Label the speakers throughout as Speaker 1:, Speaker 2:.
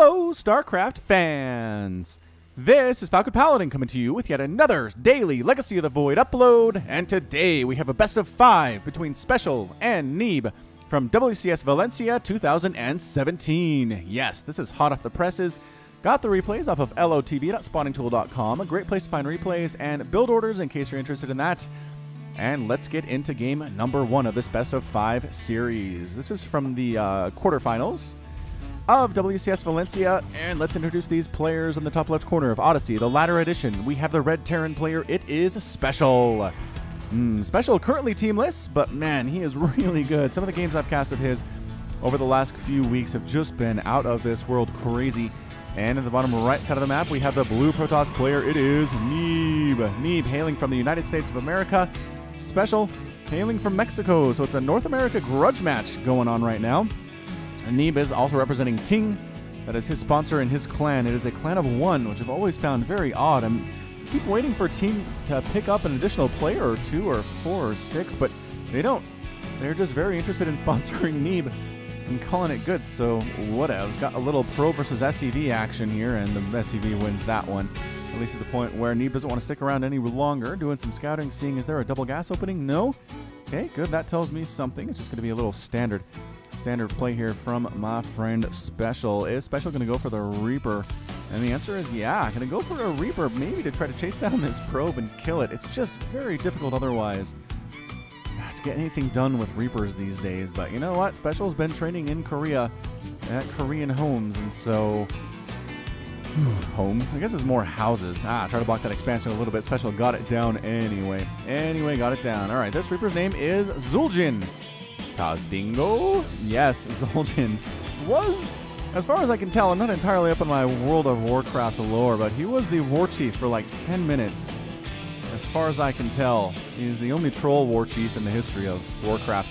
Speaker 1: Hello, StarCraft fans! This is Falcon Paladin coming to you with yet another daily Legacy of the Void upload, and today we have a best of 5 between Special and Neeb from WCS Valencia 2017. Yes, this is hot off the presses. Got the replays off of LOTV.spawningtool.com, a great place to find replays and build orders in case you're interested in that. And let's get into game number 1 of this best of 5 series. This is from the quarterfinals of WCS Valencia, and let's introduce these players in the top left corner of Odyssey, the latter edition. We have the Red Terran player. It is Special. Special currently teamless, but man, he is really good. Some of the games I've cast of his over the last few weeks have just been out of this world crazy. And in the bottom right side of the map, we have the blue Protoss player. It is Neeb. Neeb hailing from the United States of America. Special hailing from Mexico. So it's a North America grudge match going on right now. Neeb is also representing Ting. That is his sponsor and his clan. It is a clan of 1, which I've always found very odd. I keep waiting for Ting to pick up an additional player or 2 or 4 or 6, but they don't. They're just very interested in sponsoring Neeb and calling it good. So whatevs. Got a little pro versus SCV action here, and the SCV wins that one. At least at the point where Neeb doesn't want to stick around any longer. Doing some scouting, seeing is there a double gas opening? No? Okay, good. That tells me something. It's just going to be a little standard play here from my friend Special. Is Special going to go for the Reaper? And the answer is yeah. Going to go for a Reaper, maybe to try to chase down this probe and kill it. It's just very difficult otherwise to get anything done with Reapers these days. But you know what? Special's been training in Korea at Korean homes, and so homes? I guess it's more houses. Try to block that expansion a little bit. Special got it down anyway. Got it down. All right, this Reaper's name is Zul'jin. Kazdingo? Yes, Zul'jin was, as far as I can tell, I'm not entirely up on my World of Warcraft lore, but he was the war chief for like 10 minutes. As far as I can tell, he's the only troll war chief in the history of Warcraft.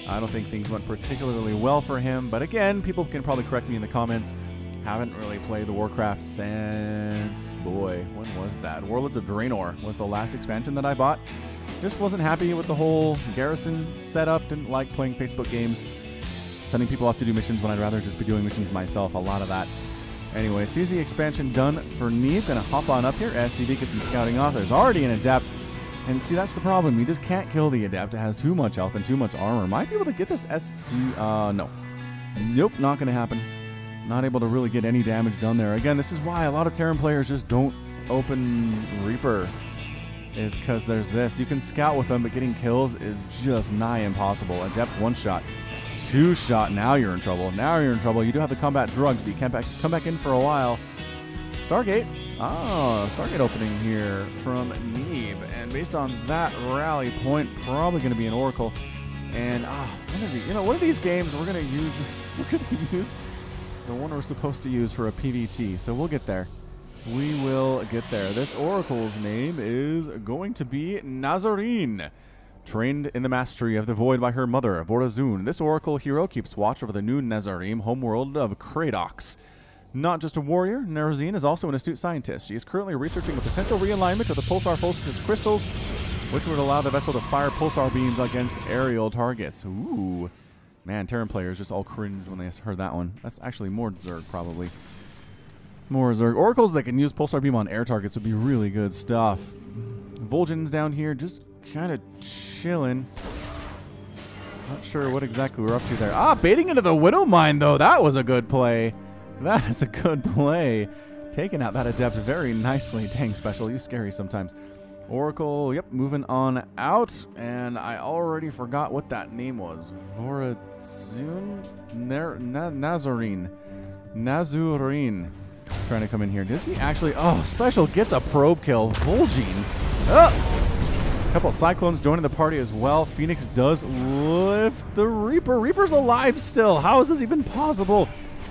Speaker 1: I don't think things went particularly well for him, but again, people can probably correct me in the comments. Haven't really played the Warcraft since, boy, when was that? Warlords of Draenor was the last expansion that I bought. Just wasn't happy with the whole garrison setup. Didn't like playing Facebook games, sending people off to do missions when I'd rather just be doing missions myself. A lot of that. Anyway, sees the expansion done for Neeb. Gonna hop on up here. SCV gets some scouting off. There's already an Adept. And see, that's the problem. You just can't kill the Adept. It has too much health and too much armor. Might be able to get this SC... no. Nope, not gonna happen. Not able to really get any damage done there. Again, this is why a lot of Terran players just don't open Reaper. Is because there's this. You can scout with them, but getting kills is just nigh impossible. Adept 1-shot, 2-shot. Now you're in trouble. You do have the combat drugs, but you can't come back in for a while. Stargate. Stargate opening here from Neeb. And based on that rally point, probably going to be an Oracle. And one of these games we're going to use the one we're supposed to use for a PvT. So we'll get there. We will get there. This Oracle's name is going to be Nazarene. Trained in the mastery of the Void by her mother, Vorazun, this Oracle hero keeps watch over the new Nazarene homeworld of Kradox. Not just a warrior, Nazarene is also an astute scientist. She is currently researching a potential realignment of the Pulsar Focus crystals, which would allow the vessel to fire pulsar beams against aerial targets. Ooh. Man, Terran players just all cringe when they heard that one. That's actually more Zerg, probably. More Zerg. Oracles that can use Pulsar Beam on air targets would be really good stuff. Vol'jin's down here just kind of chilling. Not sure what exactly we're up to there. Baiting into the Widow Mine, though. That was a good play. That is a good play. Taking out that Adept very nicely. Dang, Special. You scary sometimes. Oracle, yep, moving on out. And I already forgot what that name was. Vorazun? Nazarene. Trying to come in here. Does he actually... Special gets a probe kill. Vol'jin. A couple Cyclones joining the party as well. Phoenix does lift the Reaper. Reaper's alive still. How is this even possible?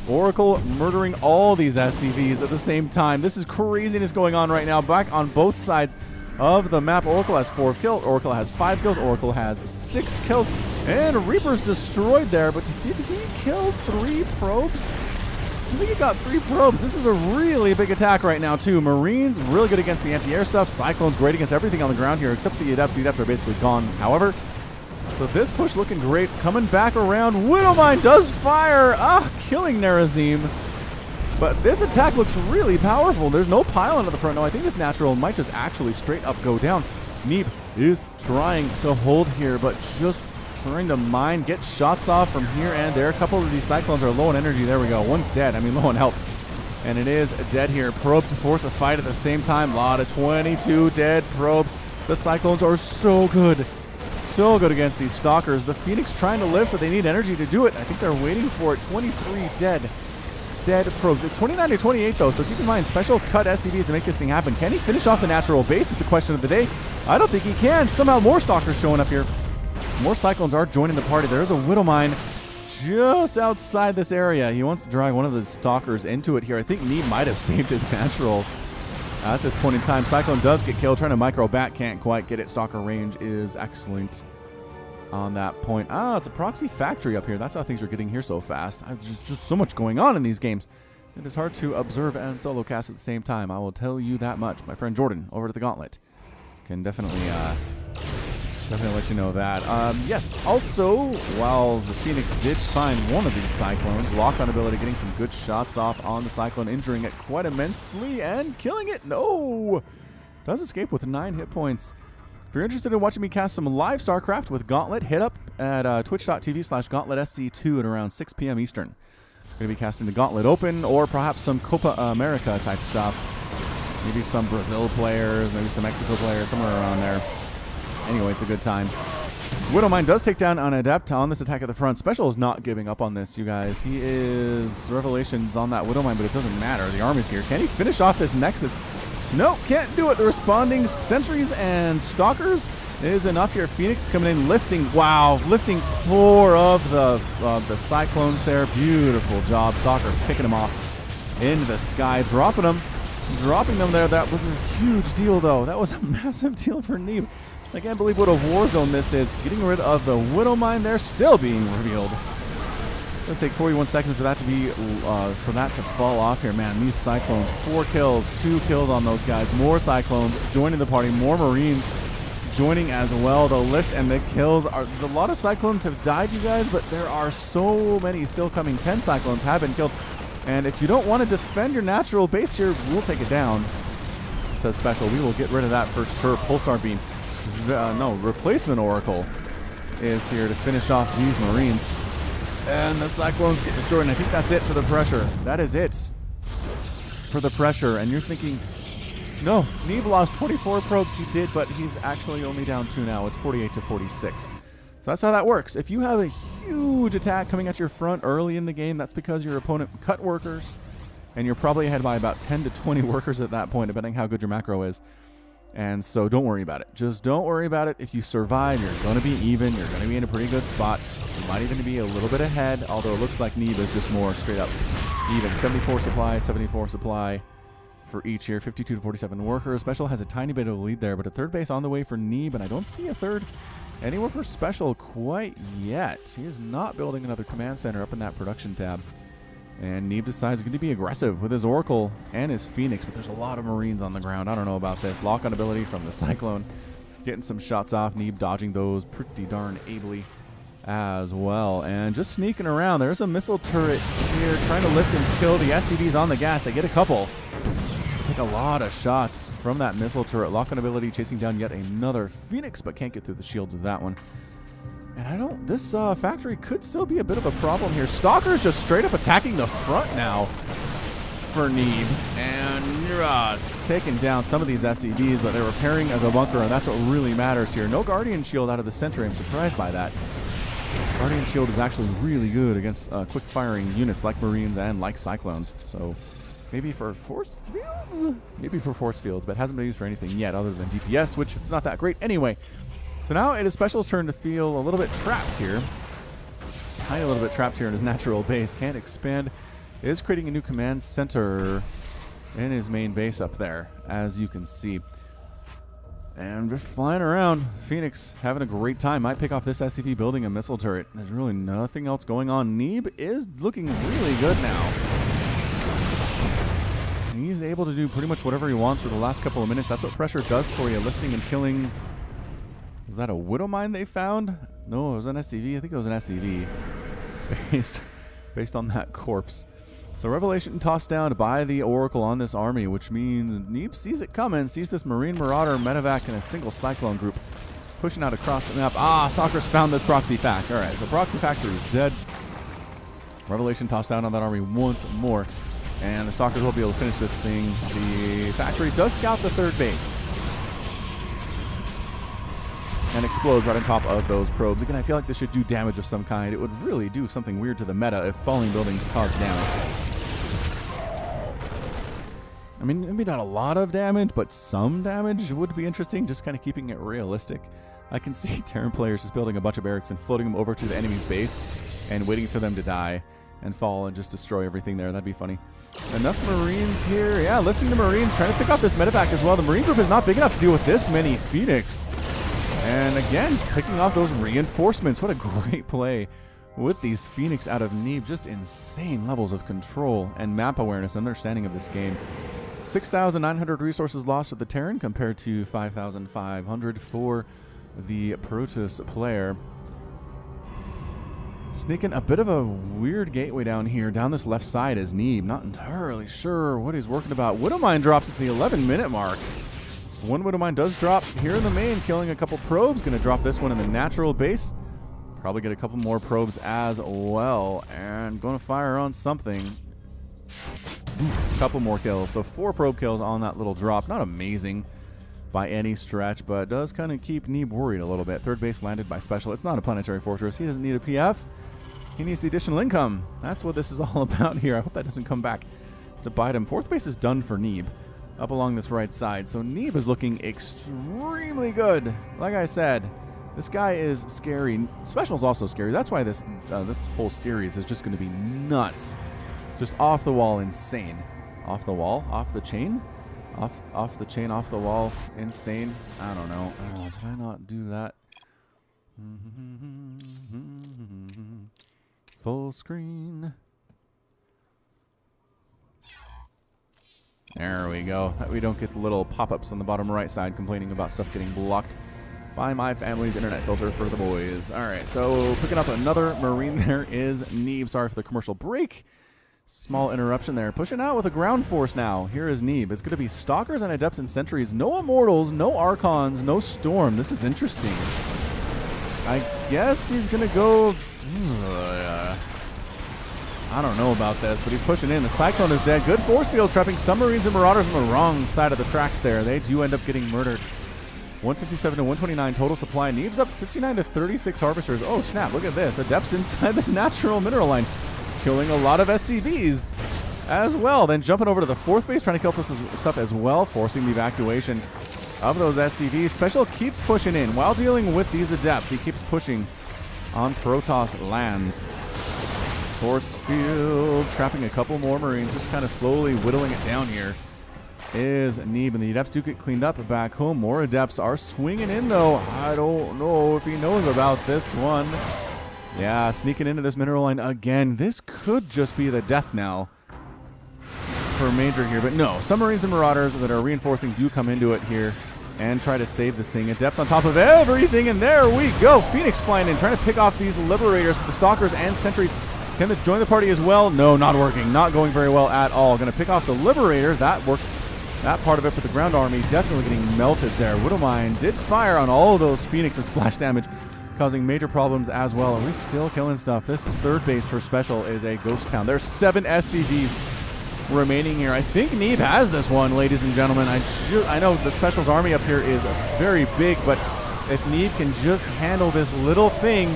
Speaker 1: Oracle murdering all these SCVs at the same time. This is craziness going on right now. Back on both sides of the map. Oracle has 4 kills. Oracle has 5 kills. Oracle has 6 kills. And Reaper's destroyed there. But did he kill 3 probes? I think he got 3 probes. This is a really big attack right now, too. Marines, really good against the anti-air stuff. Cyclones, great against everything on the ground here, except the Adepts. The Adepts are basically gone. However, so this push looking great. Coming back around. Widowmine does fire. Killing Nerazim. But this attack looks really powerful. There's no pylon at the front. No, I think this natural might just actually straight up go down. Neeb is trying to hold here, but just trying to mine, get shots off from here and there. A couple of these Cyclones are low on energy. There we go. One's dead. I mean, low on health. And it is dead here. Probes force a fight at the same time. A lot of 22 dead probes. The Cyclones are so good. So good against these Stalkers. The Phoenix trying to lift, but they need energy to do it. I think they're waiting for it. 23 dead probes. It's 29 to 28 though, so keep in mind, special cut SCVs to make this thing happen. Can he finish off the natural base is the question of the day. I don't think he can. Somehow more Stalkers showing up here. More Cyclones are joining the party. There is a Widow Mine just outside this area. He wants to drag one of the Stalkers into it here. I think Neeb might have saved his natural at this point in time. Cyclone does get killed. Trying to micro back, can't quite get it. Stalker range is excellent on that point. Ah, it's a proxy factory up here. That's how things are getting here so fast. There's just so much going on in these games. It is hard to observe and solo cast at the same time. I will tell you that much. My friend Jordan over at the Gauntlet can definitely let you know that. Yes, also, while the Phoenix did find one of these Cyclones, lock-on ability getting some good shots off on the Cyclone, injuring it quite immensely and killing it. No! Does escape with 9 hit points. If you're interested in watching me cast some live StarCraft with Gauntlet, hit up at twitch.tv/GauntletSC2 at around 6 p.m. Eastern. I'm going to be casting the Gauntlet Open or perhaps some Copa America type stuff. Maybe some Brazil players, maybe some Mexico players, somewhere around there. Anyway, it's a good time. Widowmine does take down an Adept on this attack at the front. Special is not giving up on this, you guys. He is Revelations on that Widowmine, but it doesn't matter. The army's here. Can he finish off this Nexus? Nope, can't do it. The responding sentries and stalkers is enough here. Phoenix coming in, lifting. Wow, lifting 4 of the Cyclones there. Beautiful job. Stalkers picking them off into the sky, dropping them there. That was a huge deal, though. That was a massive deal for Neeb. I can't believe what a war zone this is. Getting rid of the Widow Mine there, still being revealed. Let's take 41 seconds for that to be fall off here. Man, these Cyclones, 4 kills, 2 kills on those guys. More Cyclones joining the party, more Marines joining as well. The lift and the kills are, a lot of Cyclones have died, you guys, but there are so many still coming. 10 Cyclones have been killed. And if you don't want to defend your natural base here, we'll take it down. It says Special. We will get rid of that for sure. Pulsar Beam. No, Replacement Oracle is here to finish off these Marines. And the Cyclones get destroyed, and I think that's it for the pressure. That is it for the pressure. And you're thinking, no, Neeb lost 24 probes. He did, but he's actually only down 2 now. It's 48 to 46. So that's how that works. If you have a huge attack coming at your front early in the game, that's because your opponent cut workers, and you're probably ahead by about 10 to 20 workers at that point, depending how good your macro is. And so don't worry about it. Just don't worry about it. If you survive, you're going to be even. You're going to be in a pretty good spot. You might even be a little bit ahead, although it looks like Neeb is just more straight up even. 74 supply for each here. 52 to 47 workers. Special has a tiny bit of a lead there, but a third base on the way for Neeb, and I don't see a third anywhere for Special quite yet. He is not building another command center up in that production tab. And Neeb decides he's going to be aggressive with his Oracle and his Phoenix, but there's a lot of Marines on the ground. I don't know about this. Lock-on ability from the Cyclone. Getting some shots off. Neeb dodging those pretty darn ably as well. And just sneaking around. There's a missile turret here trying to lift and kill the SCVs on the gas. They get a couple. They take a lot of shots from that missile turret. Lock-on ability chasing down yet another Phoenix, but can't get through the shields of that one. And this factory could still be a bit of a problem here. Stalker's just straight up attacking the front now for Neeb. And taking down some of these SCVs, but they're repairing the bunker, and that's what really matters here. No Guardian Shield out of the center. I'm surprised by that. Guardian Shield is actually really good against quick-firing units like Marines and like Cyclones. So maybe for force fields? Maybe for force fields, but hasn't been used for anything yet other than DPS, which it's not that great anyway. So now it is Special's turn to feel a little bit trapped here. Tiny little bit trapped here in his natural base. Can't expand. Is creating a new command center in his main base up there, as you can see. And just flying around. Phoenix having a great time. Might pick off this SCV building a missile turret. There's really nothing else going on. Neeb is looking really good now. He's able to do pretty much whatever he wants for the last couple of minutes. That's what pressure does for you. Lifting and killing. Was that a Widow Mine they found? No, it was an SCV. I think it was an SCV based on that corpse. So Revelation tossed down by the Oracle on this army, which means Neeb sees it coming, sees this Marine Marauder medevac in a single Cyclone group pushing out across the map. Ah, Stalkers found this Proxy Fact. All right, so Proxy Factor is dead. Revelation tossed down on that army once more, and the Stalkers will be able to finish this thing. The factory does scout the third base and explodes right on top of those probes. Again, I feel like this should do damage of some kind. It would really do something weird to the meta if falling buildings cause damage. I mean, maybe not a lot of damage, but some damage would be interesting, just kind of keeping it realistic. I can see Terran players just building a bunch of barracks and floating them over to the enemy's base and waiting for them to die and fall and just destroy everything there. That'd be funny. Enough Marines here. Yeah, lifting the Marines, trying to pick off this medevac as well. The Marine group is not big enough to deal with this many Phoenix. And again, picking off those reinforcements. What a great play with these Phoenix out of Neeb. Just insane levels of control and map awareness and understanding of this game. 6,900 resources lost with the Terran compared to 5,500 for the Protoss player. Sneaking a bit of a weird gateway down here. Down this left side is Neeb. Not entirely sure what he's working about. Widowmine drops at the 11-minute mark. One Widowmine does drop here in the main, killing a couple probes. Going to drop this one in the natural base. Probably get a couple more probes as well. And going to fire on something. A couple more kills. So 4 probe kills on that little drop. Not amazing by any stretch, but does kind of keep Neeb worried a little bit. Third base landed by Special. It's not a planetary fortress. He doesn't need a PF. He needs the additional income. That's what this is all about here. I hope that doesn't come back to bite him. Fourth base is done for Neeb up along this right side. So Neeb is looking extremely good. Like I said, this guy is scary. Special's also scary. That's why this whole series is just going to be nuts. Just off the wall insane. Off the wall? Off the chain? Off the chain, off the wall, insane. I don't know. Oh, did I not do that? Full screen. There we go. We don't get the little pop-ups on the bottom right side complaining about stuff getting blocked by my family's internet filter for the boys. All right, so picking up another Marine there is Neeb. Sorry for the commercial break. Small interruption there. Pushing out with a ground force now. Here is Neeb. It's going to be Stalkers and Adepts and Sentries. No Immortals, no Archons, no Storm. This is interesting. I guess he's going to go... I don't know about this, but he's pushing in. The Cyclone is dead. Good force fields trapping submarines and Marauders on the wrong side of the tracks there. They do end up getting murdered. 157 to 129 total supply. Neeb's up 59 to 36 Harvesters. Oh, snap. Look at this. Adepts inside the natural mineral line. Killing a lot of SCVs as well. Then jumping over to the fourth base, trying to kill this stuff as well, forcing the evacuation of those SCVs. Special keeps pushing in. While dealing with these Adepts, he keeps pushing on Protoss lands. Force field, trapping a couple more Marines, just kind of slowly whittling it down here is Neeb. And the Adepts do get cleaned up back home. More Adepts are swinging in, though. I don't know if he knows about this one. Yeah, sneaking into this mineral line again. This could just be the death knell for Major here. But no, submarines and Marauders that are reinforcing do come into it here and try to save this thing. Adepts on top of everything, and there we go. Phoenix flying in, trying to pick off these Liberators. The Stalkers and Sentries. Can they join the party as well? No, not working. Not going very well at all. Going to pick off the Liberators. That works. That part of it for the ground army. Definitely getting melted there. Widowmine did fire on all of those Phoenix and splash damage, causing major problems as well. Are we still killing stuff? This third base for Special is a ghost town. There's 7 SCVs remaining here. I think Neeb has this one, ladies and gentlemen. I know the Special's army up here is very big, but if Neeb can just handle this little thing,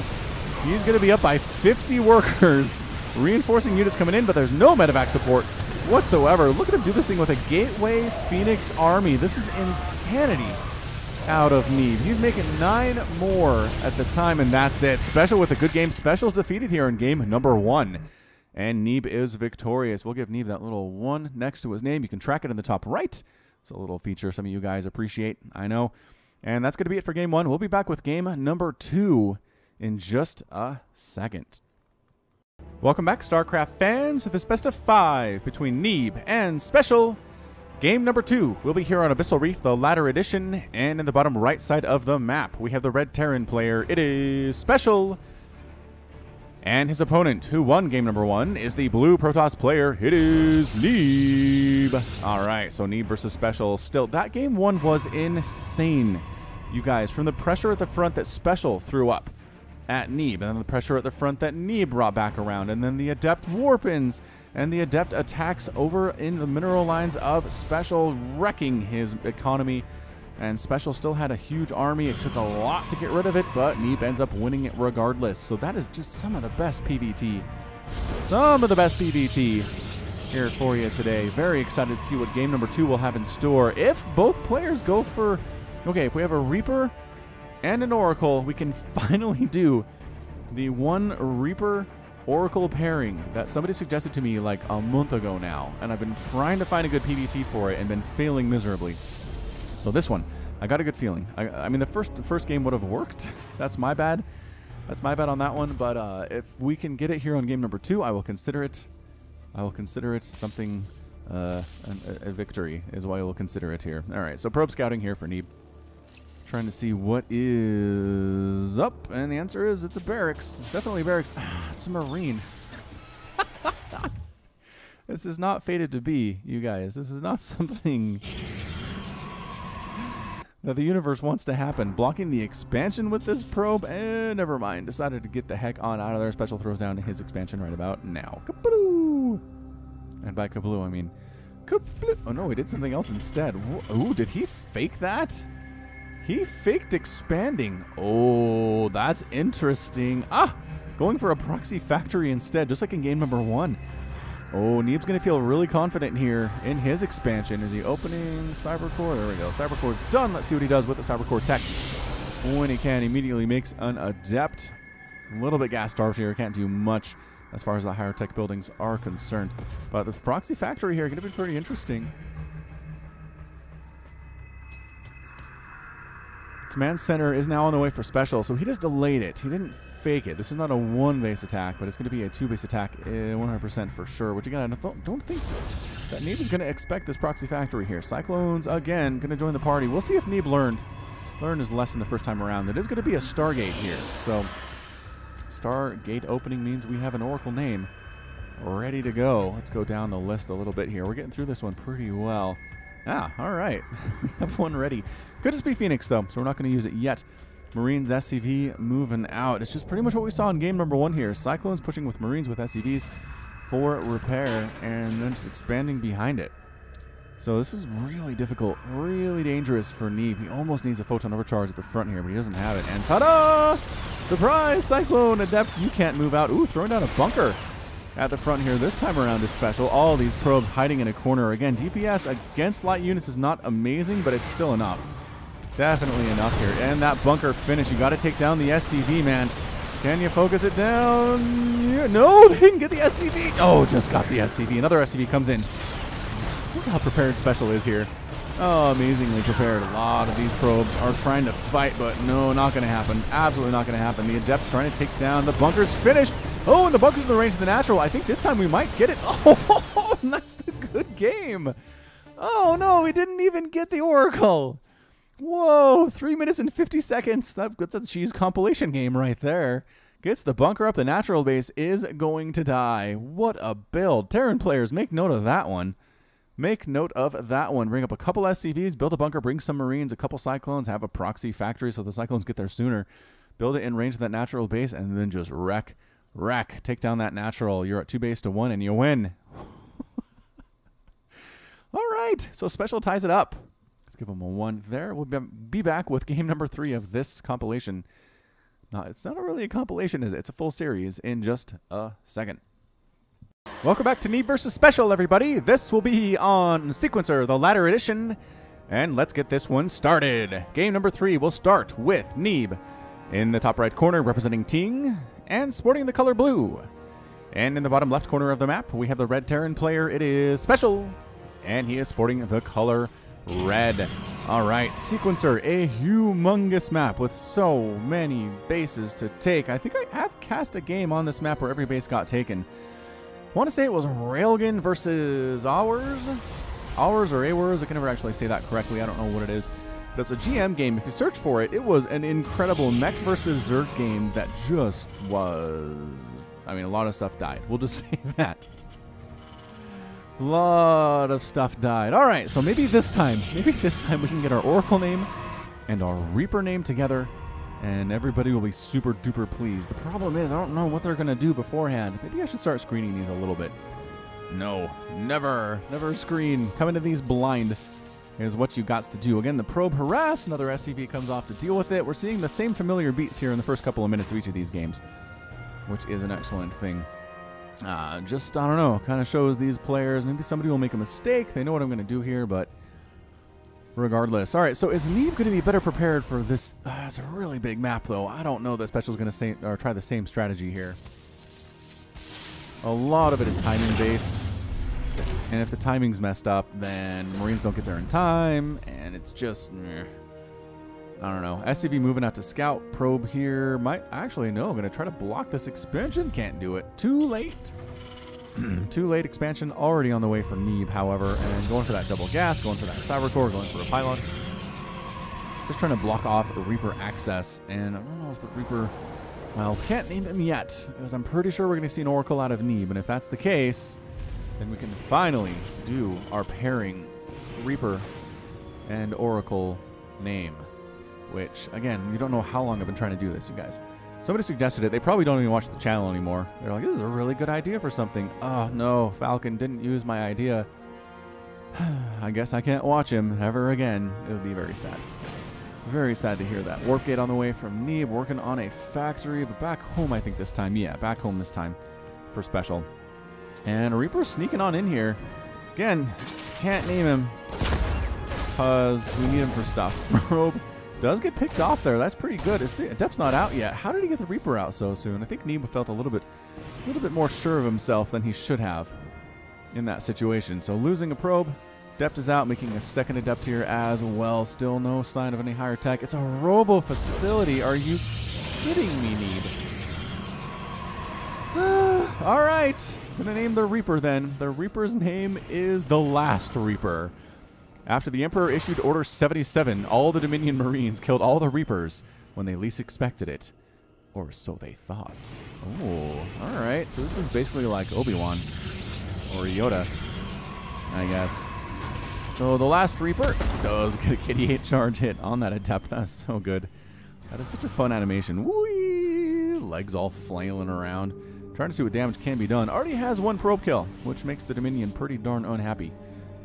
Speaker 1: he's going to be up by 50 workers. Reinforcing units coming in, but there's no medevac support whatsoever. Look at him do this thing with a Gateway Phoenix army. This is insanity out of Neeb. He's making 9 more at the time, and that's it. Special with a good game. Special's defeated here in game number 1. And Neeb is victorious. We'll give Neeb that little 1 next to his name. You can track it in the top right. It's a little feature some of you guys appreciate, I know. And that's going to be it for game 1. We'll be back with game number 2 in just a second. Welcome back, StarCraft fans, to this best of 5 between Neeb and Special. Game number 2 will be here on Abyssal Reef, the latter edition, and in the bottom right side of the map, we have the red Terran player. It is Special. And his opponent, who won game number 1, is the blue Protoss player. It is Neeb. All right, so Neeb versus Special. Still, that game 1 was insane, you guys. From the pressure at the front that Special threw up at Neeb, and then the pressure at the front that Neeb brought back around, and then the Adept Warpins, and the Adept attacks over in the mineral lines of Special, wrecking his economy. And Special still had a huge army. It took a lot to get rid of it, but Neeb ends up winning it regardless. So that is just some of the best PvT. Some of the best PvT here for you today. Very excited to see what game number 2 will have in store. If both players go for... Okay, if we have a Reaper and an Oracle, we can finally do the one Reaper Oracle pairing that somebody suggested to me like a month ago now. And I've been trying to find a good PvT for it and been failing miserably. So this one, I got a good feeling. I mean, the first game would have worked. That's my bad. That's my bad on that one. But if we can get it here on game number 2, I will consider it. I will consider it something. A victory is why I will consider it here. All right. So probe scouting here for Neeb. Trying to see what is up, and the answer is it's a barracks. It's definitely a barracks. It's a Marine. This is not fated to be, you guys. This is not something that the universe wants to happen. Blocking the expansion with this probe, and never mind. Decided to get the heck on out of there. Special throws down his expansion right about now. Kabloo! And by kabloo, I mean kabloo. Oh no, he did something else instead. Ooh, did he fake that? He faked expanding. Oh, that's interesting. Ah, going for a proxy factory instead, just like in game number 1. Oh, Neeb's going to feel really confident here in his expansion. Is he opening Cybercore? There we go. Cybercore's done. Let's see what he does with the Cybercore tech. When he can, immediately makes an Adept. A little bit gas-starved here. Can't do much as far as the higher tech buildings are concerned. But the proxy factory here going to be pretty interesting. Command center is now on the way for Special, so he just delayed it. He didn't fake it. This is not a 1-base attack, but it's going to be a 2-base attack 100% for sure, which again, I don't think that Neeb is going to expect this proxy factory here. Cyclones, again, going to join the party. We'll see if Neeb learned his lesson the first time around. It is going to be a Stargate here, so Stargate opening means we have an Oracle name ready to go. Let's go down the list a little bit here. We're getting through this one pretty well. Ah, all right. We have one ready. Could just be Phoenix, though, so we're not going to use it yet. Marines SCV moving out. It's just pretty much what we saw in game number 1 here. Cyclones pushing with Marines with SCVs for repair, and then just expanding behind it. So this is really difficult, really dangerous for Neeb. He almost needs a photon overcharge at the front here, but he doesn't have it. And ta-da! Surprise! Cyclone Adept, you can't move out. Ooh, throwing down a bunker at the front here. This time around is Special. All these probes hiding in a corner. Again, DPS against light units is not amazing, but it's still enough. Definitely enough here. And that bunker finish. You got to take down the SCV, man. Can you focus it down? Yeah. No, they didn't get the SCV. Oh, just got the SCV. Another SCV comes in. Look how prepared Special is here. Oh, amazingly prepared. A lot of these probes are trying to fight, but no, not going to happen. Absolutely not going to happen. The Adept's trying to take down. The bunker's finished. Oh, and the bunker's in the range of the natural. I think this time we might get it. Oh, that's the good game. Oh, no, we didn't even get the Oracle. Whoa, 3 minutes and 50 seconds. That's a cheese compilation game right there. Gets the bunker up. The natural base is going to die. What a build. Terran players, make note of that one. Make note of that one. Bring up a couple SCVs, build a bunker, bring some Marines, a couple Cyclones, have a proxy factory so the Cyclones get there sooner. Build it in range of that natural base, and then just wreck. Take down that natural. You're at 2 base to 1, and you win. All right, so Special ties it up. Let's give him a 1 there. We'll be back with game number 3 of this compilation. No, it's not really a compilation, is it? It's a full series in just a second. Welcome back to Neeb versus Special, everybody. This will be on Sequencer, the Ladder Edition. And let's get this one started. Game number 3 will start with Neeb in the top right corner representing Ting and sporting the color blue. And in the bottom left corner of the map, we have the red Terran player. It is Special, and he is sporting the color red. All right, Sequencer, a humongous map with so many bases to take. I think I have cast a game on this map where every base got taken. I want to say it was Railgun versus Ours. Ours or Awars, I can never actually say that correctly. I don't know what it is. But it's a GM game. If you search for it, it was an incredible mech versus Zerg game that just was I mean, a lot of stuff died. We'll just say that. A lot of stuff died. All right, so maybe this time we can get our Oracle name and our Reaper name together, and everybody will be super duper pleased. The problem is I don't know what they're going to do beforehand. Maybe I should start screening these a little bit. No, never screen. Coming to these blind is what you got to do. Again, the probe harass, another SCV comes off to deal with it. We're seeing the same familiar beats here in the first couple of minutes of each of these games, which is an excellent thing. Just, I don't know, kind of shows these players, maybe somebody will make a mistake. They know what I'm going to do here, but regardless. All right, so is Neeb going to be better prepared for this? It's a really big map, though. I don't know that Special's going to try the same strategy here. A lot of it is timing based, and if the timing's messed up, then Marines don't get there in time, and it's just, I don't know. SCV moving out to scout. Probe here. Might actually, no. I'm going to try to block this expansion. Can't do it. Too late. Too late. Expansion already on the way for Neeb, however. And going for that double gas. Going for that cyber core. Going for a pylon. Just trying to block off a Reaper access. And I don't know if the Reaper... Well, can't name him yet, because I'm pretty sure we're going to see an Oracle out of Neeb. And if that's the case, then we can finally do our pairing Reaper and Oracle name. Which, again, you don't know how long I've been trying to do this, you guys. Somebody suggested it. They probably don't even watch the channel anymore. They're like, this is a really good idea for something. Oh, no, Falcon didn't use my idea. I guess I can't watch him ever again. It would be very sad. Very sad to hear that. Warp gate on the way from Neeb, working on a factory, but back home, I think, this time. Yeah, back home this time for Special. And Reaper sneaking on in here. Again, can't name him because we need him for stuff. Probe does get picked off there. That's pretty good. Adept's not out yet. How did he get the Reaper out so soon? I think Neeb felt a little bit more sure of himself than he should have in that situation. So losing a probe. Adept is out, making a second Adept here as well. Still no sign of any higher tech. It's a robo facility. Are you kidding me, Neeb? All right. Gonna name the Reaper then. The Reaper's name is the Last Reaper. After the Emperor issued Order 77, all the Dominion Marines killed all the Reapers when they least expected it. Or so they thought. Oh, all right. So this is basically like Obi-Wan or Yoda, I guess. So the Last Reaper does get a Kitty 8 charge hit on that Adept. That's so good. That is such a fun animation. Whee! Legs all flailing around. Trying to see what damage can be done. Already has one probe kill, which makes the Dominion pretty darn unhappy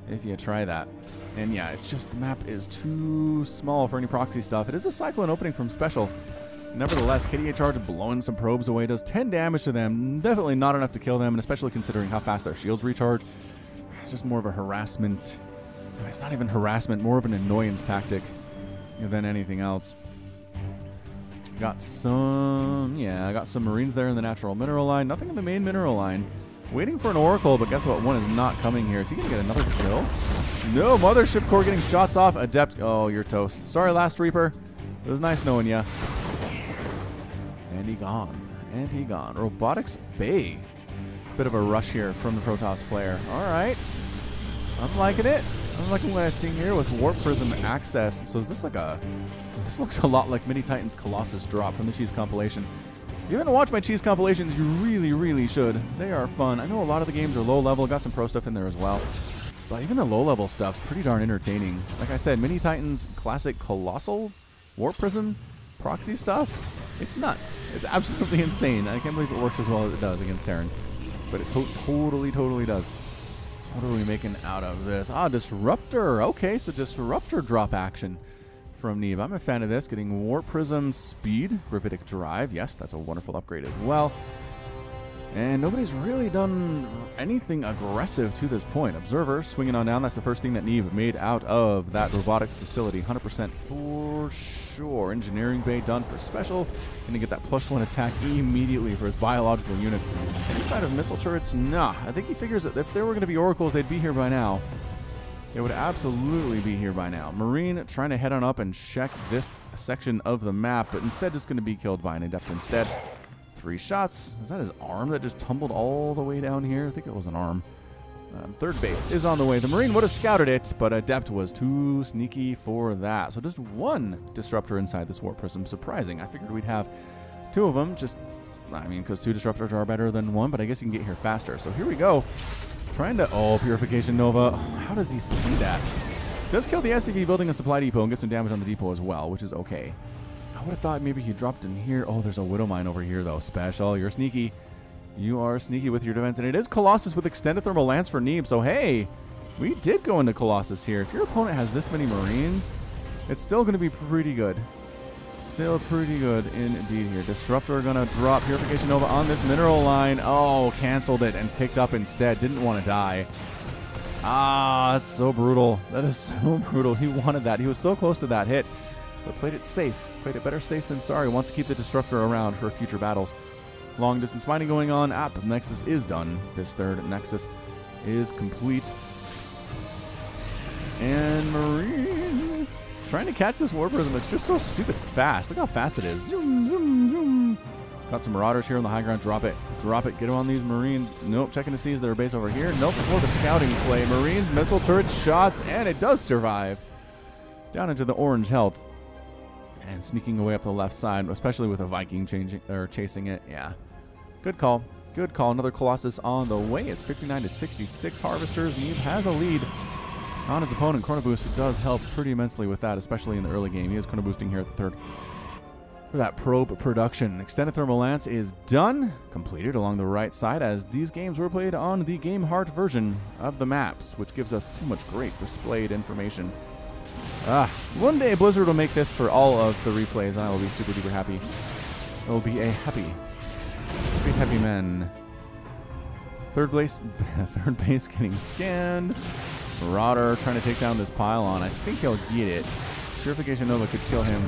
Speaker 1: if you try that. And yeah, it's just the map is too small for any proxy stuff. It is a Cyclone opening from Special. Nevertheless, Kitty 8 charge blowing some probes away. Does 10 damage to them. Definitely not enough to kill them, and especially considering how fast their shields recharge. It's just more of a harassment. I mean, it's not even harassment, more of an annoyance tactic than anything else. Got some, yeah, I got some Marines there in the natural mineral line. Nothing in the main mineral line. Waiting for an Oracle, but guess what? One is not coming here. Is he going to get another kill? No, Mothership Core getting shots off. Adept. Oh, you're toast. Sorry, Last Reaper. It was nice knowing ya. And he gone. And he gone. Robotics Bay. Bit of a rush here from the Protoss player. All right. I'm liking it. I'm liking what I'm seeing here with Warp Prism access. So is this like a... This looks a lot like Mini Titans Colossus drop from the Cheese compilation. If you haven't watched my Cheese compilations, you really, really should. They are fun. I know a lot of the games are low level. Got some pro stuff in there as well. But even the low level stuff's pretty darn entertaining. Like I said, Mini Titans Classic Colossal Warp Prism proxy stuff. It's nuts. It's absolutely insane. I can't believe it works as well as it does against Terran. But it totally does. What are we making out of this? Ah, Disruptor. Okay, so Disruptor drop action from Neeb. I'm a fan of this. Getting Warp Prism Speed, Gravitic Drive. Yes, that's a wonderful upgrade as well. And nobody's really done anything aggressive to this point. Observer swinging on down. That's the first thing that Neeb made out of that robotics facility. 100% for sure. Engineering Bay done for Special. Gonna get that +1 attack immediately for his biological units. Any side of missile turrets? Nah. I think he figures that if there were going to be Oracles, they'd be here by now. They would absolutely be here by now. Marine trying to head on up and check this section of the map, but instead just going to be killed by an Adept instead. 3 shots. Is that his arm that just tumbled all the way down here? I think it was an arm. Third base is on the way. The Marine would have scouted it, but Adept was too sneaky for that. So just one Disruptor inside this Warp Prism. Surprising. I figured we'd have 2 of them. Just I mean, because 2 disruptors are better than 1, but I guess you can get here faster. So here we go. Trying to... Oh, Purification Nova. Oh, how does he see that? Does kill the SCV building a supply depot and get some damage on the depot as well, which is okay. I would have thought maybe he dropped in here. Oh, there's a Widow Mine over here, though. Special. You're sneaky. You are sneaky with your defense. And it is Colossus with Extended Thermal Lance for Neeb. So, hey, we did go into Colossus here. If your opponent has this many Marines, it's still going to be pretty good. Still pretty good indeed here. Disruptor going to drop Purification Nova on this mineral line. Oh, canceled it and picked up instead. Didn't want to die. Ah, that's so brutal. That is so brutal. He wanted that. He was so close to that hit, but played it safe. Played it better safe than sorry. Wants to keep the Disruptor around for future battles. Long distance mining going on. The Nexus is done. This third Nexus is complete. And Marines trying to catch this War Prism. It's just so stupid fast. Look how fast it is. Zoom, zoom, zoom. Got some Marauders here on the high ground. Drop it. Drop it. Get them on these Marines. Nope. Checking to see is there a base over here. Nope. It's more of a scouting play. Marines, missile turret shots, and it does survive. Down into the orange health. And sneaking away up the left side, especially with a Viking chasing it. Yeah. Good call. Good call. Another Colossus on the way. It's 59 to 66 Harvesters. Neeb has a lead on his opponent. Chrono Boost does help pretty immensely with that, especially in the early game. He is Chrono Boosting here at the third. For that probe production. Extended Thermal Lance is done. Completed along the right side, as these games were played on the Game Heart version of the maps, which gives us so much great displayed information. One day Blizzard will make this for all of the replays, and I will be super duper happy. I will be a happy man. Third base getting scanned. Marauder trying to take down this pylon. I think he'll get it. Purification Nova could kill him,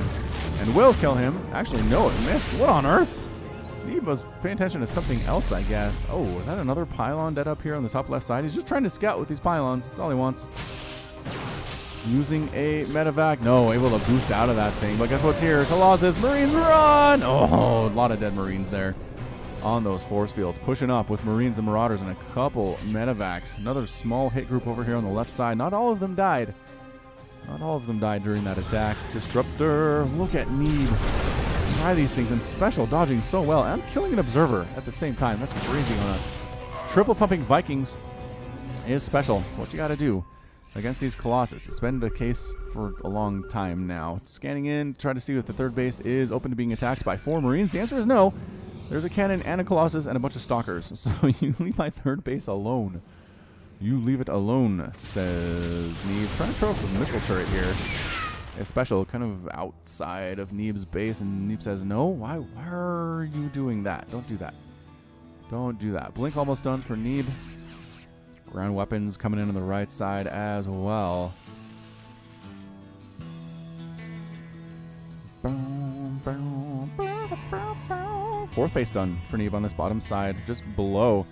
Speaker 1: and will kill him. Actually, no, it missed. What on earth? Neeb was paying attention to something else, I guess. Oh, is that another pylon dead up here on the top left side? He's just trying to scout with these pylons. That's all he wants. Using a medevac. No, able to boost out of that thing. But guess what's here? Colossus. Marines run! Oh, a lot of dead Marines there on those force fields. Pushing up with Marines and Marauders and a couple medevacs. Another small hit group over here on the left side. Not all of them died. Not all of them died during that attack. Disruptor. Look at Neeb. Try these things in special, dodging so well. And I'm killing an observer at the same time. That's crazy on us. Triple pumping Vikings is special. It's what you got to do against these Colossus. It's been the case for a long time now. Scanning in, try to see if the third base is open to being attacked by 4 Marines. The answer is no. There's a cannon and a Colossus and a bunch of Stalkers. So you leave my third base alone. You leave it alone, says Neeb. Trying to throw up the missile turret here. A special kind of outside of Neeb's base, and Neeb says, no, why are you doing that? Don't do that. Don't do that. Blink almost done for Neeb. Ground weapons coming in on the right side as well. Fourth base done for Neeb on this bottom side, just below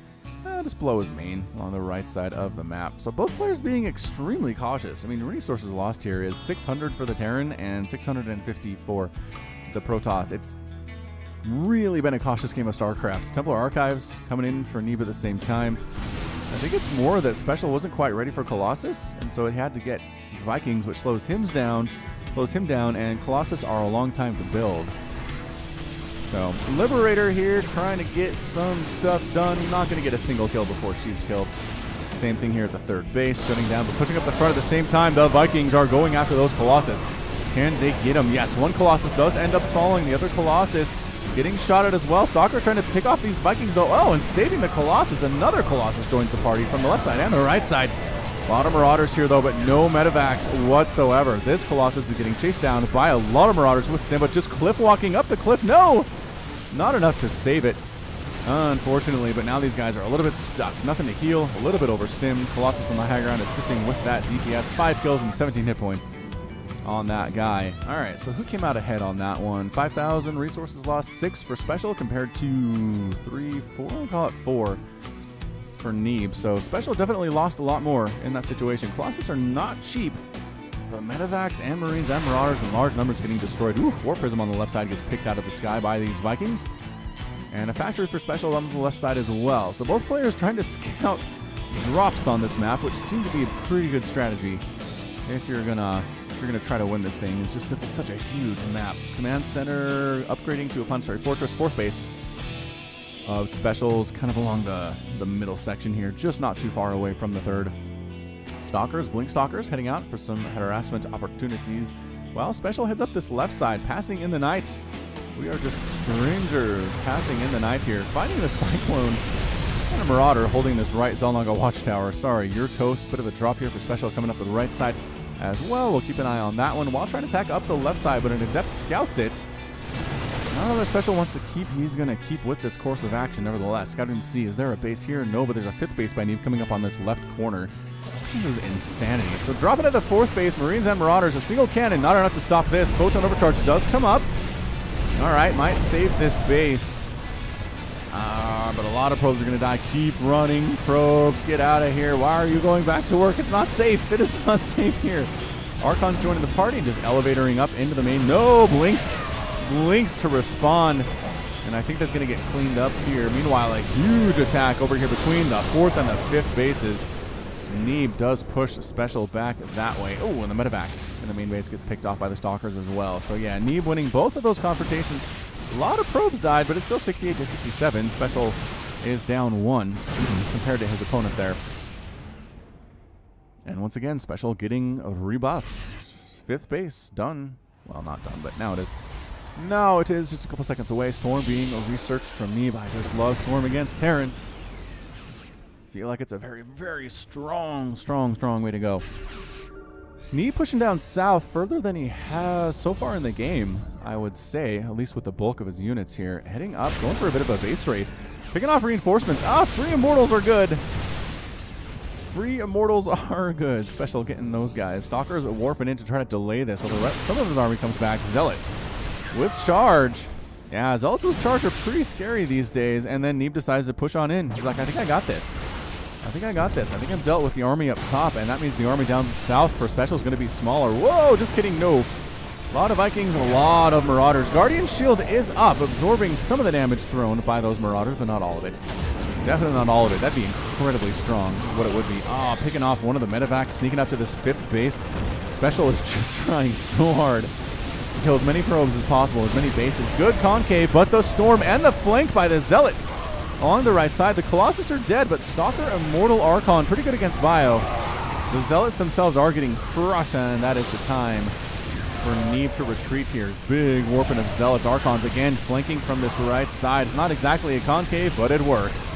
Speaker 1: his main on the right side of the map. So both players being extremely cautious. I mean, resources lost here is 600 for the Terran and 650 for the Protoss. It's really been a cautious game of StarCraft. Templar Archives coming in for Neeb at the same time. I think it's more that Special wasn't quite ready for Colossus, and so it had to get Vikings, which slows him down, and Colossus are a long time to build. So, Liberator here trying to get some stuff done. Not going to get a single kill before she's killed. Same thing here at the third base, shutting down, but pushing up the front at the same time. The Vikings are going after those Colossus. Can they get them? Yes, one Colossus does end up falling. The other Colossus getting shot at as well. Stalker trying to pick off these Vikings though. Oh, and saving the Colossus. Another Colossus joins the party from the left side and the right side. A lot of Marauders here though, but no medevacs whatsoever. This Colossus is getting chased down by a lot of Marauders with Stim, but just cliff walking up the cliff. No! Not enough to save it, unfortunately, but now these guys are a little bit stuck. Nothing to heal, a little bit overstimmed. Colossus on the high ground assisting with that DPS. 5 kills and 17 hit points on that guy. All right, so who came out ahead on that one? 5,000 resources lost, 6 for Special compared to 3, 4, I'll call it 4 for Neeb. So Special definitely lost a lot more in that situation. Colossus are not cheap, but medevacs and Marines and Marauders in large numbers getting destroyed. Ooh, War Prism on the left side gets picked out of the sky by these Vikings. And a factory for Special on the left side as well. So both players trying to scout drops on this map, which seem to be a pretty good strategy if you're gonna try to win this thing. It's just because it's such a huge map. Command center upgrading to a planetary fortress. Fourth base of specials kind of along the middle section here, just not too far away from the third. Stalkers, Blink Stalkers heading out for some harassment opportunities. While Special heads up this left side, passing in the night. We are just strangers passing in the night here. Finding the Cyclone and a Marauder holding this right Zelnaga Watchtower. Sorry, you're toast. Bit of a drop here for Special coming up the right side as well. We'll keep an eye on that one while trying to attack up the left side, but an Adept scouts it. Now that Special wants to keep, he's going to keep with this course of action nevertheless. Scouting to see, is there a base here? No, but there's a 5th base by Neeb coming up on this left corner. This is insanity. So dropping at the 4th base, Marines and Marauders. A single cannon, not enough to stop this. Photon Overcharge does come up. All right, might save this base. But a lot of probes are going to die. Keep running, probes. Get out of here. Why are you going back to work? It's not safe. It is not safe here. Archon's joining the party and just elevatoring up into the main. No, Blinks to respond. And I think that's going to get cleaned up here. Meanwhile, a huge attack over here between the 4th and the 5th bases. Neeb does push Special back that way. Oh, and the medevac in the main base gets picked off by the Stalkers as well. So yeah, Neeb winning both of those confrontations. A lot of probes died, but it's still 68 to 67. Special is down 1 compared to his opponent there. And once again, Special getting a rebuff. 5th base done. Well, not done, but now it is. Now it is just a couple seconds away. Storm being researched from Neeb. I just love Storm against Terran. Feel like it's a very, very strong way to go. Neeb pushing down south further than he has so far in the game, I would say, at least with the bulk of his units here. Heading up, going for a bit of a base race. Picking off reinforcements. Free Immortals are good. Free Immortals are good. Special getting those guys. Stalkers warping in to try to delay this. While some of his army comes back. Zealots with charge. Yeah, Zealots with charge are pretty scary these days. And then Neeb decides to push on in. He's like, I think I got this. I think I've dealt with the army up top, and that means the army down south for Special is going to be smaller. Whoa, just kidding, no. A lot of Vikings, a lot of Marauders. Guardian Shield is up, absorbing some of the damage thrown by those Marauders, but not all of it. Definitely not all of it. That'd be incredibly strong, is what it would be. Picking off one of the medevacs, sneaking up to this 5th base. Special is just trying so hard to kill as many probes as possible, as many bases. Good concave, but the Storm and the flank by the Zealots. On the right side, the Colossus are dead, but Stalker, Immortal, Archon, pretty good against Bio. The Zealots themselves are getting crushed, and that is the time for Neeb to retreat here. Big warping of Zealots. Archons again flanking from this right side. It's not exactly a concave, but it works.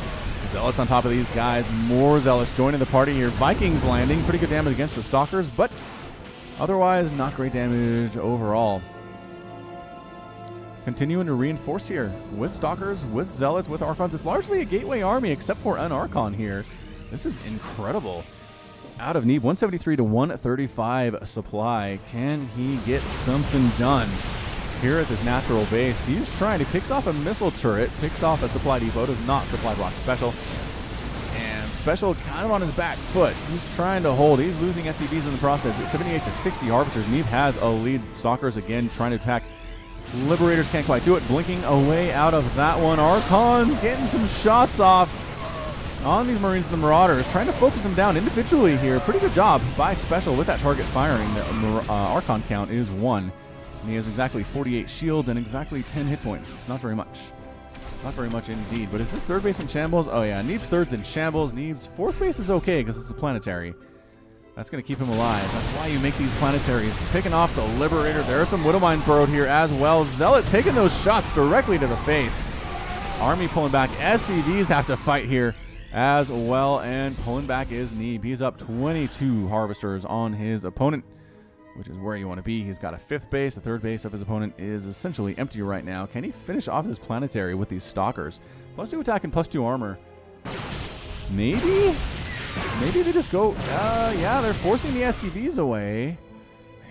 Speaker 1: Zealots on top of these guys. More Zealots joining the party here. Vikings landing. Pretty good damage against the Stalkers, but otherwise not great damage overall. Continuing to reinforce here with Stalkers, with Zealots, with Archons. It's largely a gateway army except for an Archon here. This is incredible. Out of Neeb, 173 to 135 supply. Can he get something done here at this natural base? He's trying. He picks off a missile turret, picks off a supply depot, does not supply block Special. And Special kind of on his back foot. He's trying to hold. He's losing SCVs in the process. At 78 to 60 Harvesters. Neeb has a lead. Stalkers again trying to attack. Liberators can't quite do it. Blinking away out of that one. Archons getting some shots off on these Marines and the Marauders. Trying to focus them down individually here. Pretty good job by Special with that target firing. The Archon count is 1. And he has exactly 48 shields and exactly 10 hit points. It's not very much. Not very much indeed. But is this 3rd base in shambles? Oh yeah, Neeb's 3rd's in shambles. Neeb's 4th base is okay because it's a planetary. That's going to keep him alive. That's why you make these planetaries. Picking off the Liberator. There's some Widowmine burrowed here as well. Zealots taking those shots directly to the face. Army pulling back. SCVs have to fight here as well. And pulling back is Neeb. He's up 22 Harvesters on his opponent, which is where you want to be. He's got a 5th base. The 3rd base of his opponent is essentially empty right now. Can he finish off this planetary with these Stalkers? +2 attack and +2 armor. Maybe? Maybe they just go, yeah, they're forcing the SCVs away.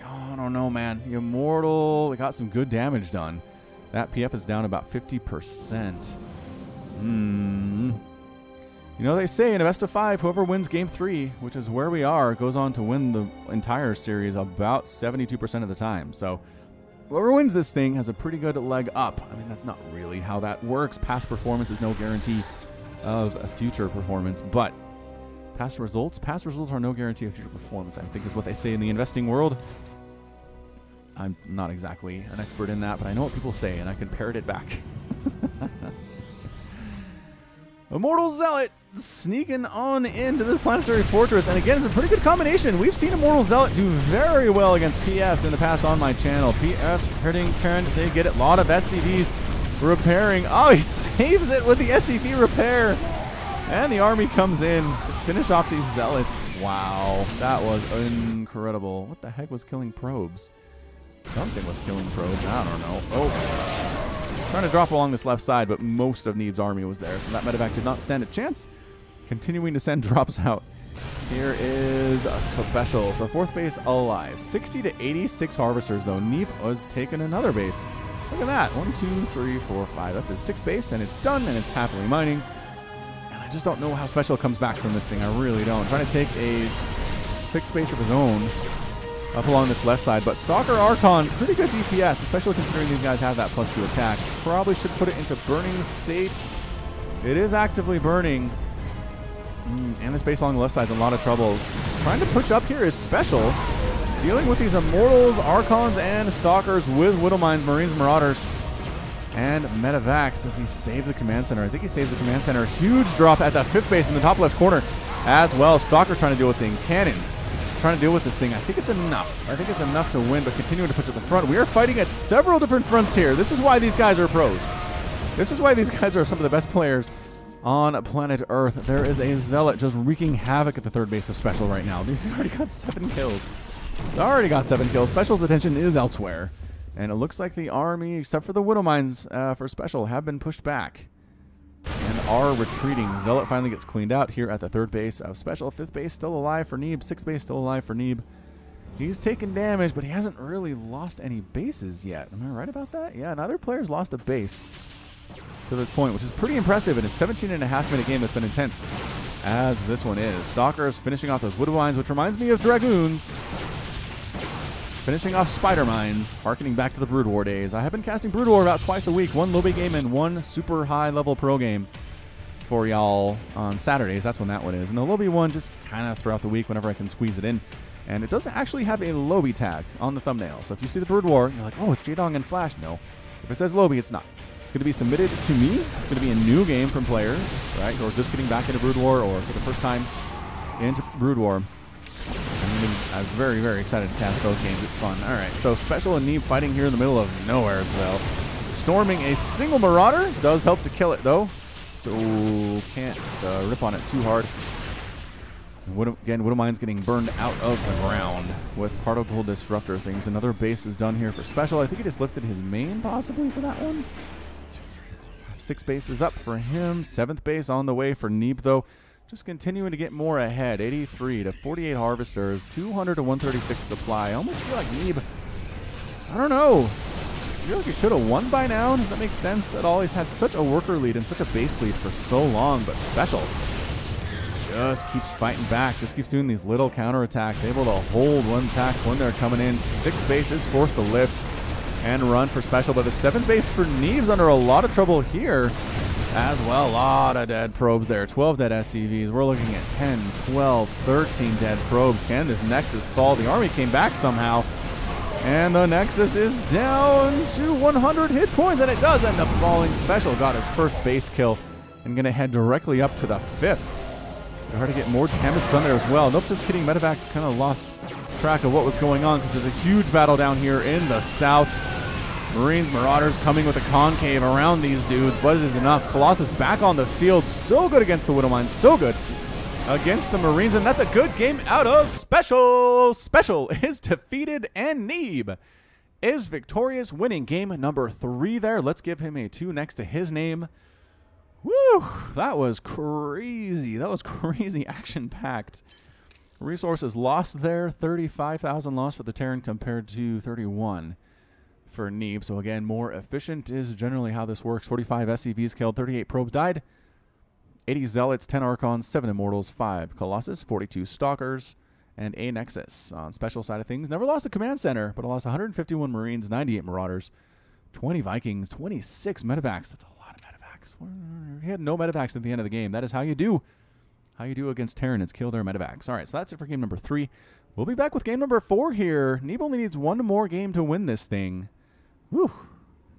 Speaker 1: Oh, I don't know, man. The Immortal, they got some good damage done. That PF is down about 50%. You know, they say in a best of 5, whoever wins game 3, which is where we are, goes on to win the entire series about 72% of the time. So whoever wins this thing has a pretty good leg up. I mean, that's not really how that works. Past performance is no guarantee of a future performance, but past results are no guarantee of future performance, I think is what they say in the investing world. I'm not exactly an expert in that, but I know what people say, and I can parrot it back. Immortal Zealot sneaking on into this planetary fortress. And again, it's a pretty good combination. We've seen Immortal Zealot do very well against PFs in the past on my channel. PFs hurting current, they get it. A lot of SCVs repairing. Oh, he saves it with the SCV repair. And the army comes in to finish off these Zealots. Wow, that was incredible. What the heck was killing probes? Something was killing probes. I don't know. Oh, trying to drop along this left side, but most of Neeb's army was there, so that medevac did not stand a chance. Continuing to send drops out. Here is a special. So 4th base alive. 60 to 86 harvesters, though. Neeb was taking another base. Look at that. 1, 2, 3, 4, 5. That's his 6th base, and it's done, and it's happily mining. And I just don't know how special comes back from this thing. I really don't. Trying to take a 6th base of his own up along this left side, but Stalker Archon, pretty good DPS, especially considering these guys have that +2 attack. Probably should put it into burning state. It is actively burning. And this base along the left side is in a lot of trouble. Trying to push up here is special. Dealing with these Immortals, Archons, and Stalkers with Widow Mines, Marines, Marauders, and Medevacs. Does he save the command center? I think he saved the command center. Huge drop at that 5th base in the top left corner as well. Stalker trying to deal with things. Cannons trying to deal with this thing. I think it's enough. I think it's enough to win, but continuing to push at the front. We are fighting at several different fronts here. This is why these guys are pros. This is why these guys are some of the best players on planet Earth. There is a Zealot just wreaking havoc at the 3rd base of Special right now. He's already got 7 kills. He's already got 7 kills. Special's attention is elsewhere. And it looks like the army, except for the Widow Mines for Special, have been pushed back and are retreating. Zealot finally gets cleaned out here at the 3rd base of Special. 5th base still alive for Neeb. 6th base still alive for Neeb. He's taken damage, but he hasn't really lost any bases yet. Am I right about that? Yeah, neither player's lost a base to this point, which is pretty impressive in a 17.5-minute game that's been intense, as this one is. Stalkers finishing off those Widow Mines, which reminds me of Dragoons. Finishing off Spider Mines, harkening back to the Brood War days. I have been casting Brood War about twice a week, 1 lobby game and 1 super high-level pro game for y'all on Saturdays. That's when that one is. And the lobby one just kind of throughout the week whenever I can squeeze it in. And it doesn't actually have a lobby tag on the thumbnail. So if you see the Brood War, you're like, oh, it's J-Dong and Flash. No. If it says lobby, it's not. It's going to be submitted to me. It's going to be a new game from players, right, who are just getting back into Brood War or for the first time into Brood War. I'm very, very excited to cast those games. It's fun. All right, so Special and Neeb fighting here in the middle of nowhere as well. Storming a single Marauder does help to kill it, though. So can't rip on it too hard. Again, Widow Mine's getting burned out of the ground with particle disruptor things. Another base is done here for Special. I think he just lifted his main possibly for that one. 6 bases up for him. 7th base on the way for Neeb, though. Just continuing to get more ahead. 83 to 48 harvesters, 200 to 136 supply. I almost feel like Neeb, I don't know. I feel like he should have won by now. Does that make sense at all? He's had such a worker lead and such a base lead for so long, but Special just keeps fighting back, just keeps doing these little counterattacks, able to hold one attack when they're coming in. 6th base is forced to lift and run for Special, but the 7th base for Neeb's under a lot of trouble here as well. A lot of dead probes there. 12 dead SCVs. We're looking at 10, 12, 13 dead probes. Can this Nexus fall? The army came back somehow, and the Nexus is down to 100 hit points, and it does end up falling. Special got his 1st base kill and going to head directly up to the 5th. Hard to get more damage done there as well. Nope, just kidding. Medevacs kind of lost track of what was going on because there's a huge battle down here in the south. Marines, Marauders coming with a concave around these dudes, but it is enough. Colossus back on the field. So good against the Widow Mines. So good against the Marines, and that's a good game out of Special. Special is defeated, and Neeb is victorious, winning game number 3 there. Let's give him a 2 next to his name. Woo! That was crazy. That was crazy action-packed. Resources lost there. 35,000 lost for the Terran compared to 31 for Neeb. So again, more efficient is generally how this works. 45 SCVs killed, 38 probes died, 80 Zealots, 10 Archons, 7 Immortals, 5 Colossus, 42 Stalkers, and a Nexus. On Special side of things, never lost a command center, but lost 151 Marines, 98 Marauders, 20 Vikings, 26 Medevacs. That's a lot of Medevacs. He had no Medevacs at the end of the game. That is how you do against Terran, is kill their Medevacs. All right, so that's it for game number 3. We'll be back with game number 4 here. Neeb only needs 1 more game to win this thing. Whew.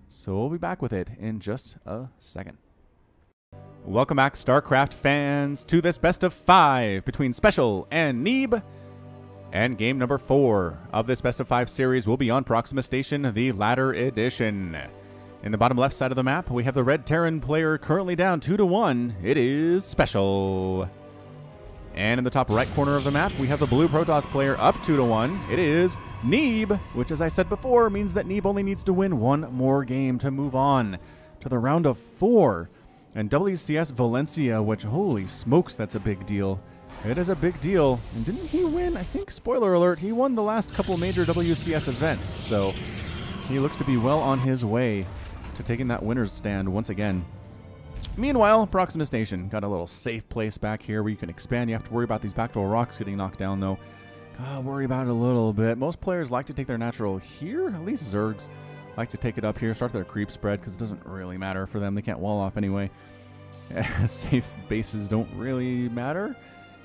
Speaker 1: So we'll be back with it in just a second. Welcome back, StarCraft fans, to this best of 5 between Special and Neeb. And game number 4 of this best of 5 series will be on Proxima Station, the Ladder Edition. In the bottom left side of the map, we have the red Terran player currently down 2-1. It is Special. And in the top right corner of the map, we have the blue Protoss player up 2-1. It is Neeb, which, as I said before, means that Neeb only needs to win one more game to move on to the round of 4. And WCS Valencia, which, holy smokes, that's a big deal. It is a big deal. And didn't he win? I think, spoiler alert, he won the last couple major WCS events. So he looks to be well on his way to taking that winner's stand once again. Meanwhile, Proxima Station got a little safe place back here where you can expand. You have to worry about these backdoor rocks getting knocked down, though. Gotta worry about it a little bit. Most players like to take their natural here. At least Zergs like to take it up here, start their creep spread, because it doesn't really matter for them. They can't wall off anyway. Safe bases don't really matter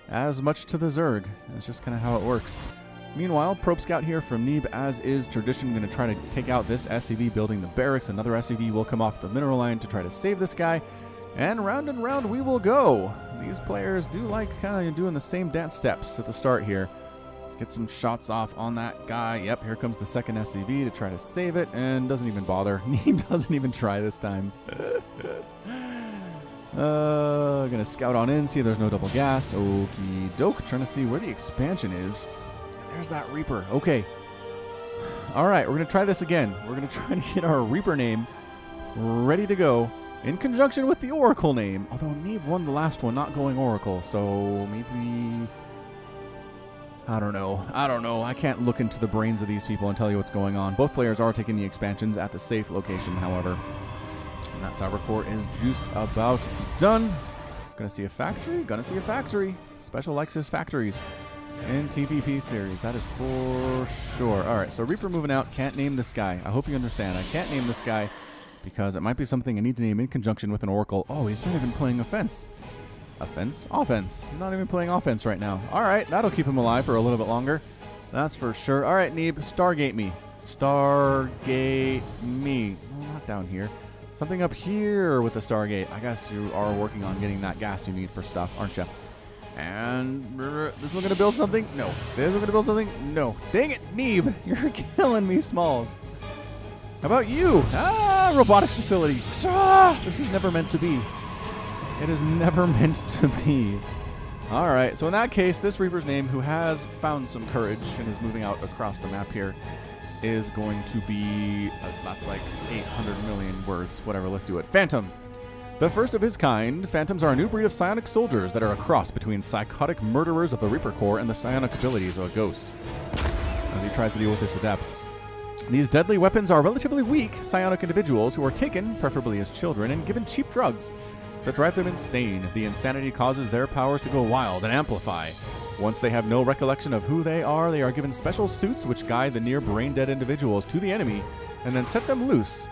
Speaker 1: as much to the Zerg. That's just kind of how it works. Meanwhile, Probe Scout here from Neeb, as is tradition, going to try to take out this SCV building the barracks. Another SCV will come off the mineral line to try to save this guy. And round we will go. These players do like kind of doing the same dance steps at the start here. Get some shots off on that guy. Yep, here comes the second SCV to try to save it, and doesn't even bother. Neeb doesn't even try this time. Gonna scout on in, see if there's no double gas. Okie doke, trying to see where the expansion is. There's that Reaper. Okay. Alright, we're gonna try this again. We're gonna try to get our Reaper name ready to go in conjunction with the Oracle name. Although Neeb won the last one, not going Oracle, so maybe... I don't know. I can't look into the brains of these people and tell you what's going on. Both players are taking the expansions at the safe location, however. And that Cyber Core is just about done. Gonna see a factory? Gonna see a factory. Special likes his factories in TPP series. That is for sure. Alright, so Reaper moving out. Can't name this guy. I hope you understand. I can't name this guy because it might be something I need to name in conjunction with an Oracle. Oh, he's not even playing offense. Offense? Not even playing offense right now. Alright, that'll keep him alive for a little bit longer. That's for sure. Alright, Neeb, Stargate me. Stargate me. No, not down here. Something up here with the Stargate. I guess you are working on getting that gas you need for stuff, aren't you? And this one gonna build something? No. This one gonna build something? No. Dang it, Neeb! You're killing me, Smalls. How about you? Ah, robotics facility. Ah, this is never meant to be. It is never meant to be. Alright, so in that case, this Reaper's name, who has found some courage and is moving out across the map here, is going to be, that's like 800 million words. Whatever, let's do it. Phantom. The first of his kind, Phantoms are a new breed of psionic soldiers that are a cross between psychotic murderers of the Reaper Core and the psionic abilities of a ghost, as he tries to deal with his adepts. These deadly weapons are relatively weak psionic individuals who are taken, preferably as children, and given cheap drugs that drive them insane. The insanity causes their powers to go wild and amplify. Once they have no recollection of who they are given special suits which guide the near brain-dead individuals to the enemy and then set them loose,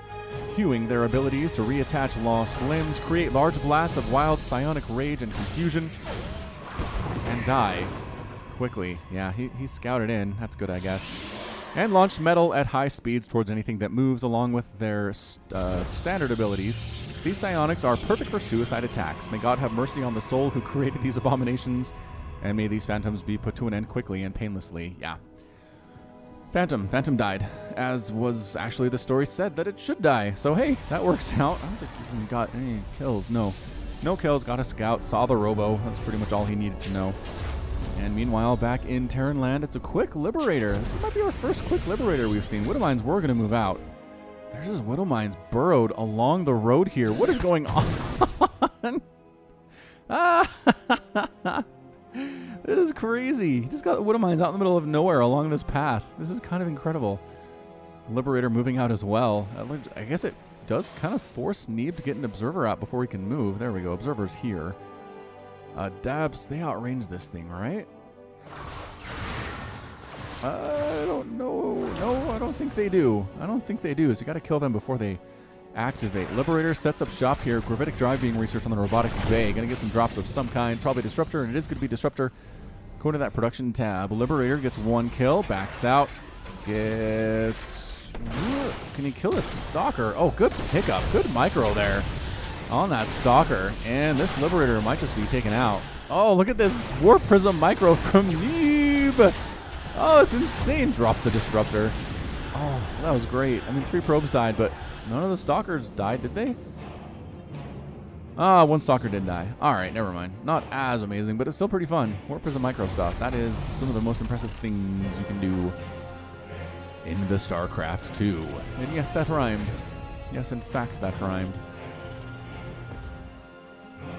Speaker 1: hewing their abilities to reattach lost limbs, create large blasts of wild psionic rage and confusion, and die quickly. Yeah, he scouted in. That's good, I guess. And launch metal at high speeds towards anything that moves along with their standard abilities. These psionics are perfect for suicide attacks. May God have mercy on the soul who created these abominations, and may these phantoms be put to an end quickly and painlessly. Yeah. Phantom died, as was actually the story said that it should die. So hey, that works out. I don't think he even got any kills. No kills, got a scout, saw the robo. That's pretty much all he needed to know. And meanwhile, back in Terran land, it's a quick Liberator. This might be our first quick Liberator we've seen. Widow Mines were going to move out. There's just Widow Mines burrowed along the road here. What is going on? This is crazy. He just got Widow Mines out in the middle of nowhere along this path. This is kind of incredible. Liberator moving out as well. I guess it does kind of force Neeb to get an Observer out before he can move. There we go. Observer's here. Dabs, they outrange this thing, right? I don't know. No, I don't think they do. So you got to kill them before they activate. Liberator sets up shop here. Gravitic Drive being researched on the robotics bay. Gonna get some drops of some kind. Probably Disruptor, and it is going to be Disruptor. Go to that production tab. Liberator gets one kill. Backs out. Gets... Can he kill a Stalker? Oh, good pickup. Good micro there. on that Stalker, and this Liberator might just be taken out. Oh, look at this Warp Prism Micro from Neeb. Oh, it's insane. Drop the Disruptor. Oh, that was great. I mean, 3 probes died, but none of the Stalkers died, did they? Ah, 1 Stalker did die. All right, never mind. Not as amazing, but it's still pretty fun. Warp Prism Micro stuff. That is some of the most impressive things you can do in the StarCraft 2. And yes, that rhymed. Yes, in fact, that rhymed.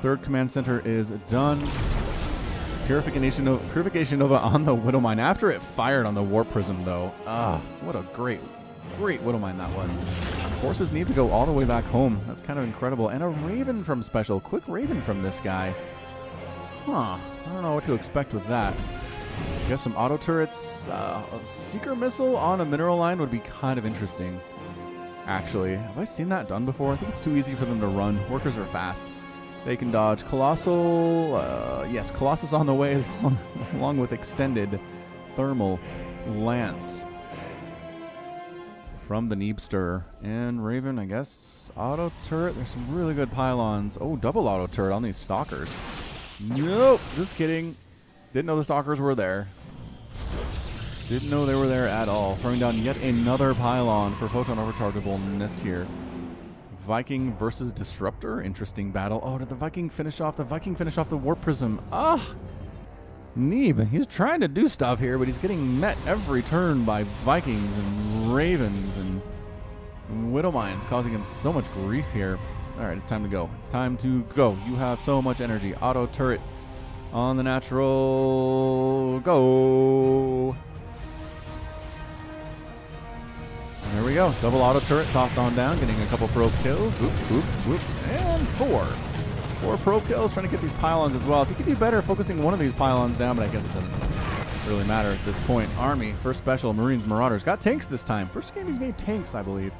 Speaker 1: 3rd command center is done. Purification Nova on the Widow Mine after it fired on the Warp Prism, though. Ah, what a great Widow Mine that was. Forces Neeb to go all the way back home. That's kind of incredible. And a Raven from Special. Quick Raven from this guy. Huh. I don't know what to expect with that. I guess some auto turrets. A Seeker Missile on a Mineral Line would be kind of interesting, actually. Have I seen that done before? I think it's too easy for them to run. Workers are fast. They can dodge. Colossal, yes, Colossus on the way is along with extended Thermal Lance from the Neebster. And Raven, I guess, auto turret. There's some really good pylons. Oh, double auto turret on these Stalkers. Nope, just kidding. Didn't know the Stalkers were there. Didn't know they were there at all. Throwing down yet another pylon for photon overchargeableness here. Viking versus Disruptor. Interesting battle. Oh, did the Viking finish off? The Viking finish off the Warp Prism. Ah! Neeb, he's trying to do stuff here, but he's getting met every turn by Vikings and Ravens and Widow Mines, causing him so much grief here. All right, it's time to go. It's time to go. You have so much energy. Auto turret on the natural. Go! There we go. Double auto turret tossed on down, getting a couple probe kills. Whoop, whoop, whoop. And 4 probe kills, trying to get these pylons as well. I think he'd be better focusing one of these pylons down, but I guess it doesn't really matter at this point. Army, first special, Marines, Marauders. Got tanks this time. First game he's made tanks, I believe.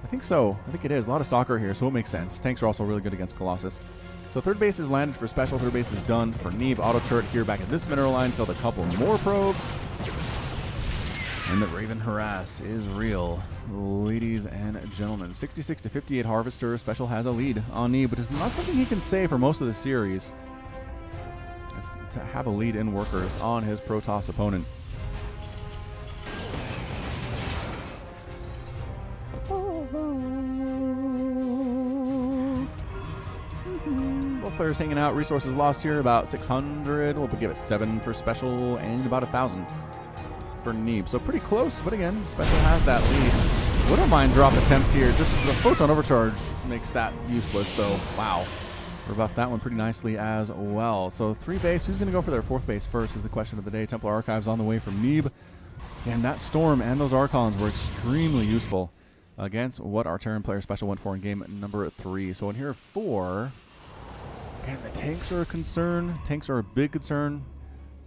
Speaker 1: I think so. I think it is. A lot of Stalker here, so it makes sense. Tanks are also really good against Colossus. So 3rd base is landed for special. 3rd base is done for Neeb. Auto turret here back at this mineral line. Killed a couple more probes. And the Raven harass is real, ladies and gentlemen. 66 to 58 Harvester. Special has a lead on Neeb, but it's not something he can say for most of the series. To have a lead in workers on his Protoss opponent. Both players hanging out. Resources lost here, about 600. We'll give it 7 for special and about 1,000 for Neeb. So pretty close, but again, special has that lead. Widow Mine drop attempt here. Just the photon overcharge makes that useless, though. Wow. Rebuff that one pretty nicely as well. So 3 base. Who's going to go for their 4th base first is the question of the day. Templar Archives on the way from Neeb. And that Storm and those Archons were extremely useful against what our Terran player special went for in game number 3. So in here 4, again, the tanks are a concern. Tanks are a big concern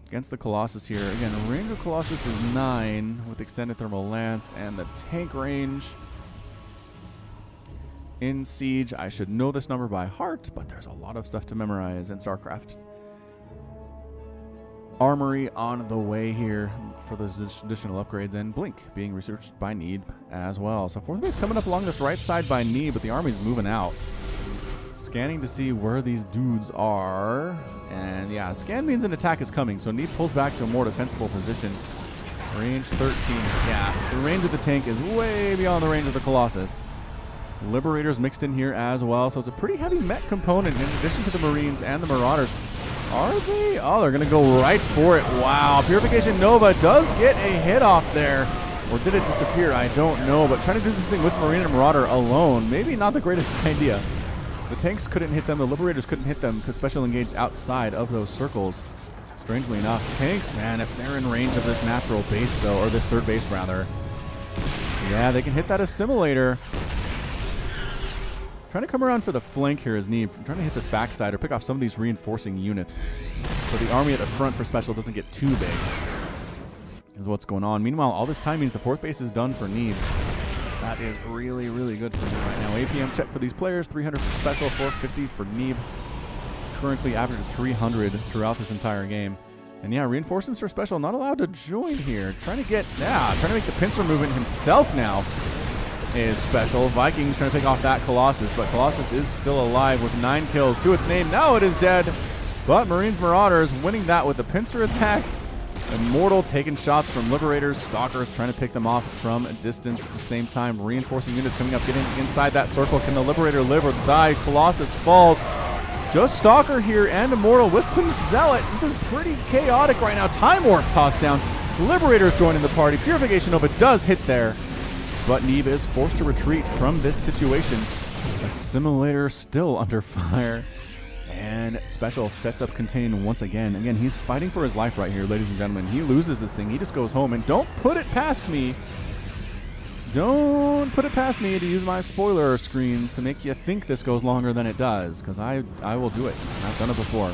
Speaker 1: against the Colossus here. Again, range of Colossus is 9 with extended thermal lance, and the tank range in Siege, I should know this number by heart, but there's a lot of stuff to memorize in StarCraft. Armory on the way here for those additional upgrades, and Blink being researched by Neeb as well. So 4th base coming up along this right side by Neeb, but the army's moving out. Scanning to see where these dudes are. And yeah, scan means an attack is coming. So Neeb pulls back to a more defensible position. Range 13. Yeah, the range of the tank is way beyond the range of the Colossus. Liberators mixed in here as well. So it's a pretty heavy mech component in addition to the Marines and the Marauders. Are they? Oh, they're going to go right for it. Wow. Purification Nova does get a hit off there. Or did it disappear? I don't know. But trying to do this thing with Marine and Marauder alone, maybe not the greatest idea. The tanks couldn't hit them. The Liberators couldn't hit them because special engaged outside of those circles. Strangely enough, tanks, man, if they're in range of this natural base, though, or this 3rd base, rather, yeah, they can hit that assimilator. Trying to come around for the flank here is Neeb. Trying to hit this backside or pick off some of these reinforcing units so the army at the front for special doesn't get too big, is what's going on. Meanwhile, all this time means the 4th base is done for Neeb. That is really, really good for me right now. APM check for these players, 300 for special, 450 for Neeb. Currently averaged 300 throughout this entire game. And yeah, reinforcements for special not allowed to join here. Trying to make the pincer movement himself now. is Special. Vikings trying to pick off that Colossus, but Colossus is still alive with 9 kills to its name. Now it is dead, but Marines Marauders winning that with the pincer attack. Immortal taking shots from Liberators. Stalkers trying to pick them off from a distance at the same time. Reinforcing units coming up, getting inside that circle. Can the Liberator live or die? Colossus falls. Just Stalker here and Immortal with some Zealot. This is pretty chaotic right now. Time Warp tossed down. Liberators joining the party. Purification Nova does hit there, but Neeb is forced to retreat from this situation. Assimilator still under fire. And Special sets up Contain once again. Again, he's fighting for his life right here, ladies and gentlemen. He loses this thing. He just goes home. And don't put it past me. Don't put it past me to use my spoiler screens to make you think this goes longer than it does, because I will do it. I've done it before.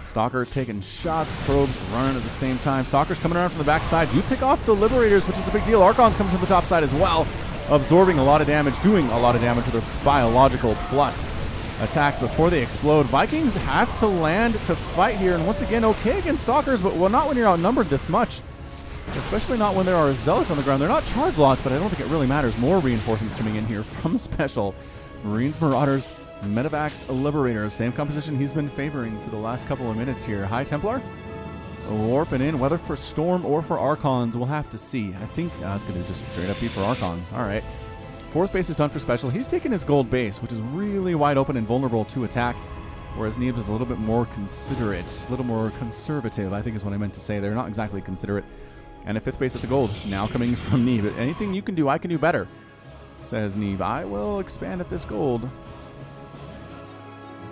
Speaker 1: Stalker taking shots, probes running at the same time. Stalker's coming around from the backside. Do pick off the Liberators, which is a big deal. Archon's coming to the top side as well, absorbing a lot of damage, doing a lot of damage with their biological plus attacks before they explode. Vikings have to land to fight here, and once again, okay against Stalkers, but well, not when you're outnumbered this much. Especially not when there are Zealots on the ground. They're not charge lots, but I don't think it really matters. More reinforcements coming in here from Special. Marines, Marauders, Medivacs, Liberators. Same composition he's been favoring for the last couple of minutes here. High Templar warping in, whether for Storm or for Archons, we'll have to see. I think it's going to just straight up be for Archons. All right. 4th base is done for Special. He's taking his gold base, which is really wide open and vulnerable to attack, whereas Neebs is a little bit more considerate, a little more conservative, I think is what I meant to say. They're not exactly considerate. And a 5th base at the gold, now coming from Neeb. Anything you can do, I can do better, says Neeb. I will expand at this gold,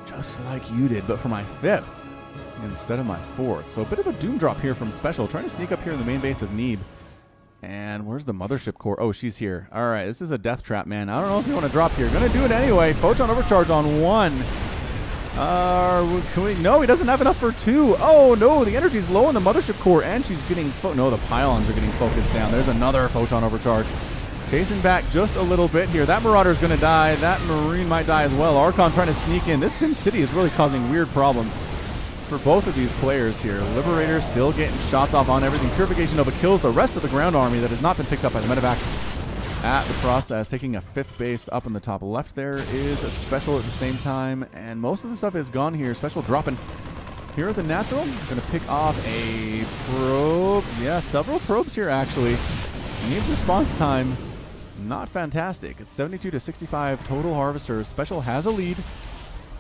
Speaker 1: just like you did, but for my 5th instead of my 4th. So a bit of a doom drop here from Special, trying to sneak up here in the main base of Neeb. And where's the mothership core? Oh, she's here. All right, this is a death trap, man. I don't know if you want to drop here. Gonna do it anyway. Photon overcharge on 1. No, he doesn't have enough for 2. Oh, no, the energy's low on the mothership core, and she's getting... No, the pylons are getting focused down. There's another photon overcharge. Chasing back just a little bit here. That Marauder's going to die. That Marine might die as well. Archon trying to sneak in. This Sim City is really causing weird problems for both of these players here. Liberator still getting shots off on everything. Purification Nova kills the rest of the ground army that has not been picked up by the medevac at the process. Taking a 5th base up in the top left there is a Special at the same time, and most of the stuff is gone here. Special dropping here at the natural. Going to pick off a probe. Yeah, several probes here actually. Needs response time. Not fantastic. It's 72 to 65 total harvesters. Special has a lead.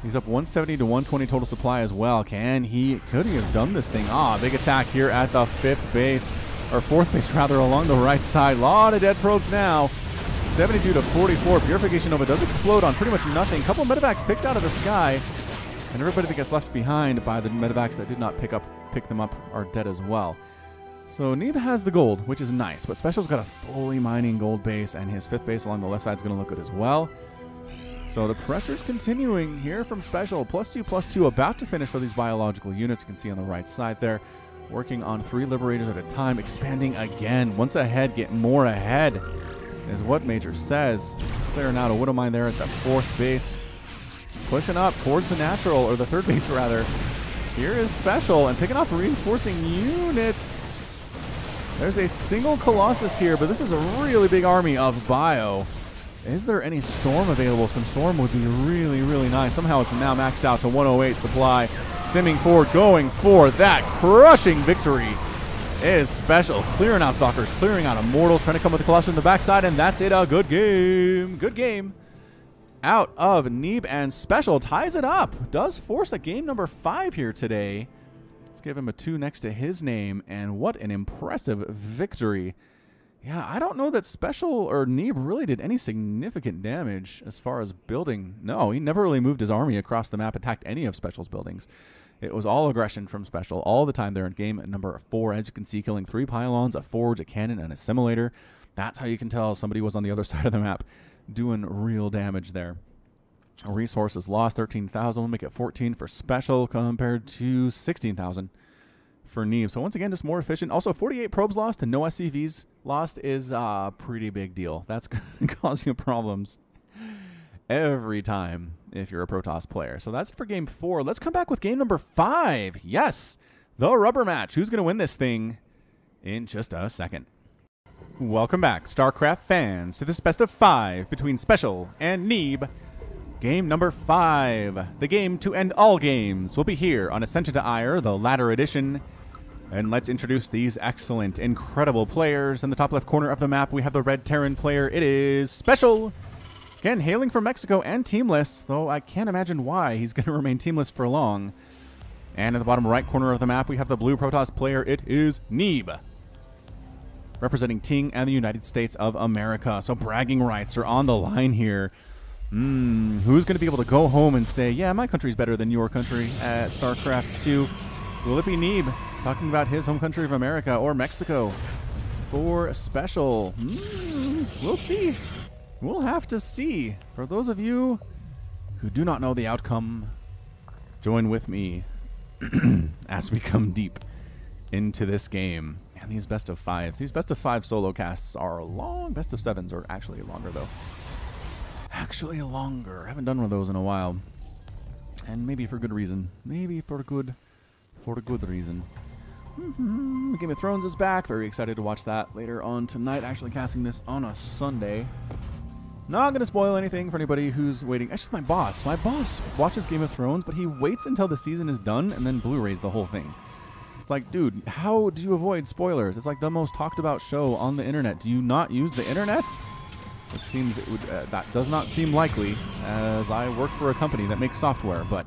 Speaker 1: He's up 170 to 120 total supply as well. Could he have done this thing? Big attack here at the 5th base. Or 4th base rather, along the right side. Lot of dead probes now. 72 to 44. Purification Nova does explode on pretty much nothing. Couple medevacs picked out of the sky. And everybody that gets left behind by the medevacs that did not pick them up are dead as well. So Neeb has the gold, which is nice. But Special's got a fully mining gold base, and his 5th base along the left side is going to look good as well. So the pressure's continuing here from Special. +2/+2 about to finish for these biological units. You can see on the right side there. Working on 3 Liberators at a time, expanding again. Once ahead, get more ahead, is what Major says. Clearing out a Widow Mine there at the 4th base. Pushing up towards the natural, or the 3rd base rather. Here is Special, and picking off reinforcing units. There's a single Colossus here, but this is a really big army of Bio. Is there any Storm available? Some Storm would be really, really nice. Somehow it's now maxed out to 108 supply. Stemming forward, going for that crushing victory is Special. Clearing out Stalkers, clearing out Immortals, trying to come with the Colossus on the backside, and that's it. A good game. Good game out of Neeb, and Special ties it up. Does force a game number 5 here today. Let's give him a 2 next to his name, and what an impressive victory. Yeah, I don't know that Special or Neeb really did any significant damage as far as building. No, he never really moved his army across the map, attacked any of Special's buildings. It was all aggression from Special all the time there in game number 4. As you can see, killing 3 pylons, a forge, a cannon, and a assimilator. That's how you can tell somebody was on the other side of the map doing real damage there. Resources lost, 13,000. We'll make it 14 for Special compared to 16,000 for Neeb. So once again, just more efficient. Also, 48 probes lost and no SCVs lost is a pretty big deal. That's going to cause you problems every time if you're a Protoss player. So that's it for game 4. Let's come back with game number 5. Yes, the rubber match. Who's going to win this thing in just a second? Welcome back, StarCraft fans, to this best of 5 between Special and Neeb. Game number 5. The game to end all games will be here on Ascension to Ire, the latter edition. And let's introduce these excellent, incredible players. In the top left corner of the map, we have the Red Terran player. It is Special. Again, hailing from Mexico and teamless, though I can't imagine why he's going to remain teamless for long. And in the bottom right corner of the map, we have the blue Protoss player. It is Neeb, representing Ting and the United States of America. So bragging rights are on the line here. Who's going to be able to go home and say, yeah, my country's better than your country at StarCraft 2? Will it be Neeb talking about his home country of America or Mexico for Special? We'll see. We'll have to see. For those of you who do not know the outcome, join with me as we come deep into this game. And these best of 5s. These best of 5 solo casts are long. Best of 7s are actually longer, though. Actually longer. Haven't done one of those in a while. And maybe for good reason. Maybe for a good reason. Game of Thrones is back. Very excited to watch that later on tonight. Actually casting this on a Sunday. Not going to spoil anything for anybody who's waiting. Actually, my boss. My boss watches Game of Thrones, but he waits until the season is done and then Blu-rays the whole thing. It's like, dude, how do you avoid spoilers? It's like the most talked about show on the internet. Do you not use the internet? It seems it would, that does not seem likely, as I work for a company that makes software, but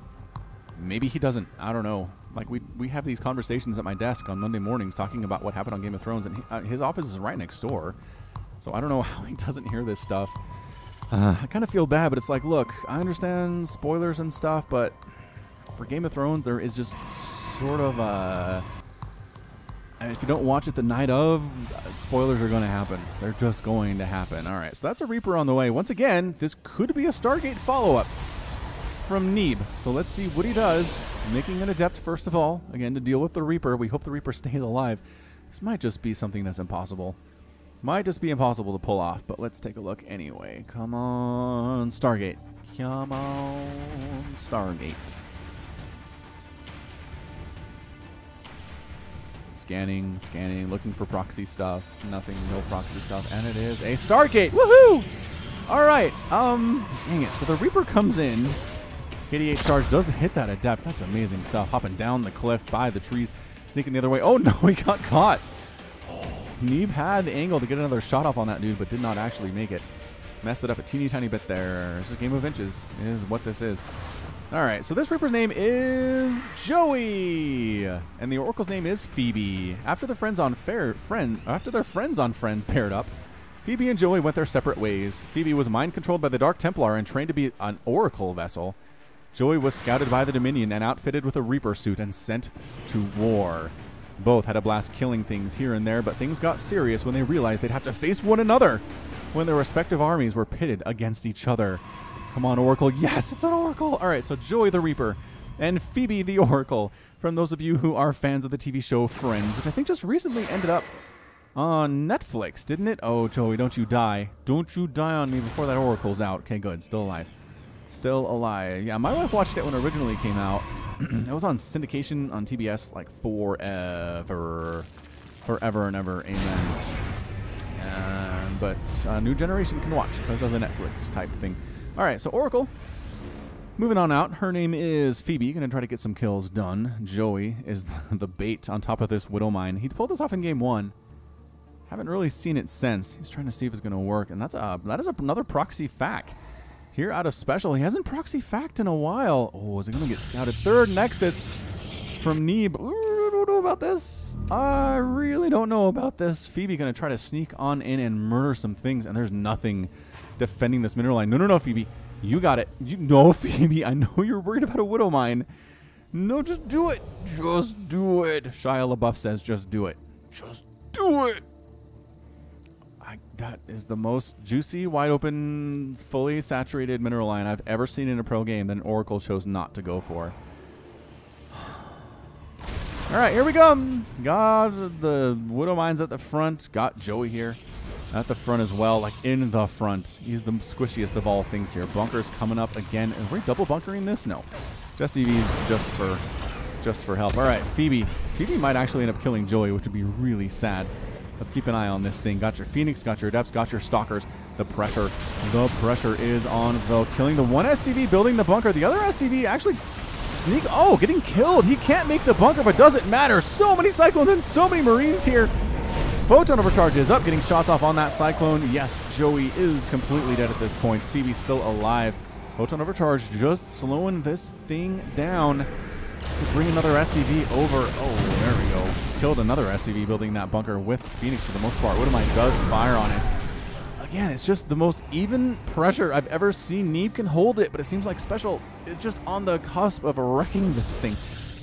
Speaker 1: maybe he doesn't. I don't know. Like, we have these conversations at my desk on Monday mornings talking about what happened on Game of Thrones, and his office is right next door. So I don't know how he doesn't hear this stuff. I kind of feel bad, but it's like, look, I understand spoilers and stuff, but for Game of Thrones, there is just sort of if you don't watch it the night of, spoilers are going to happen. They're just going to happen. All right, so that's a Reaper on the way. Once again, this could be a Stargate follow-up from Neeb. So let's see what he does. Making an Adept, first of all, again, to deal with the Reaper. We hope the Reaper stays alive. This might just be something that's impossible. Might just be impossible to pull off, but let's take a look anyway. Come on, Stargate. Come on, Stargate. Scanning, looking for proxy stuff. Nothing, no proxy stuff. And it is a Stargate. Woohoo! Alright, dang it. So the Reaper comes in. KD8 charge does hit that Adept. That's amazing stuff. Hopping down the cliff by the trees. Sneaking the other way. Oh no, he got caught. Neeb had the angle to get another shot off on that dude, but did not actually make it. Messed it up a teeny tiny bit there. It's a game of inches is what this is. Alright, so this Reaper's name is Joey, and the Oracle's name is Phoebe. After their friends on Friends paired up, Phoebe and Joey went their separate ways. Phoebe was mind-controlled by the Dark Templar and trained to be an Oracle vessel. Joey was scouted by the Dominion and outfitted with a Reaper suit and sent to war. Both had a blast killing things here and there, but things got serious when they realized they'd have to face one another when their respective armies were pitted against each other. Come on, Oracle. Yes, it's an Oracle. All right, so Joey the Reaper and Phoebe the Oracle. From those of you who are fans of the TV show Friends, which I think just recently ended up on Netflix, didn't it? Oh, Joey, don't you die. Don't you die on me before that Oracle's out. Okay, good. Still alive. Still alive. Yeah, my wife watched it when it originally came out. It was on syndication on TBS like forever. Forever and ever. Amen. But a new generation can watch because of the Netflix type thing. All right, so Oracle, moving on out. Her name is Phoebe. Going to try to get some kills done. Joey is the bait on top of this Widow Mine. He pulled this off in game 1. Haven't really seen it since. He's trying to see if it's going to work, and that is another proxy fac. Here out of Special, he hasn't proxy fact in a while. Oh, is it going to get scouted? Third Nexus from Neeb. Ooh, I don't know about this. I really don't know about this. Phoebe going to try to sneak on in and murder some things, and there's nothing defending this mineral line. No, Phoebe. You got it. No, Phoebe. I know you're worried about a Widow Mine. No, just do it. Just do it. Shia LaBeouf says just do it. Just do it. That is the most juicy, wide open, fully saturated mineral line I've ever seen in a pro game that an Oracle chose not to go for. All right, here we come. Got the Widow Mines at the front. Got Joey here at the front as well, like in the front. He's the squishiest of all things here. Bunkers coming up again. Are we double bunkering this? No. Just EVs just for help. All right, Phoebe. Phoebe might actually end up killing Joey, which would be really sad. Let's keep an eye on this thing. Got your Phoenix, got your Adepts, got your Stalkers. The pressure is on, though. Killing the one SCV, building the bunker. The other SCV actually getting killed. He can't make the bunker, but doesn't matter. So many Cyclones and so many Marines here. Photon Overcharge is up, getting shots off on that Cyclone. Yes, Joey is completely dead at this point. Phoebe's still alive. Photon Overcharge just slowing this thing down to bring another SCV over. Oh, there we go. Killed another SCV building that bunker with Phoenix for the most part. Widowmine does fire on it. Again, it's just the most even pressure I've ever seen. Neeb can hold it, but it seems like Special is just on the cusp of wrecking this thing.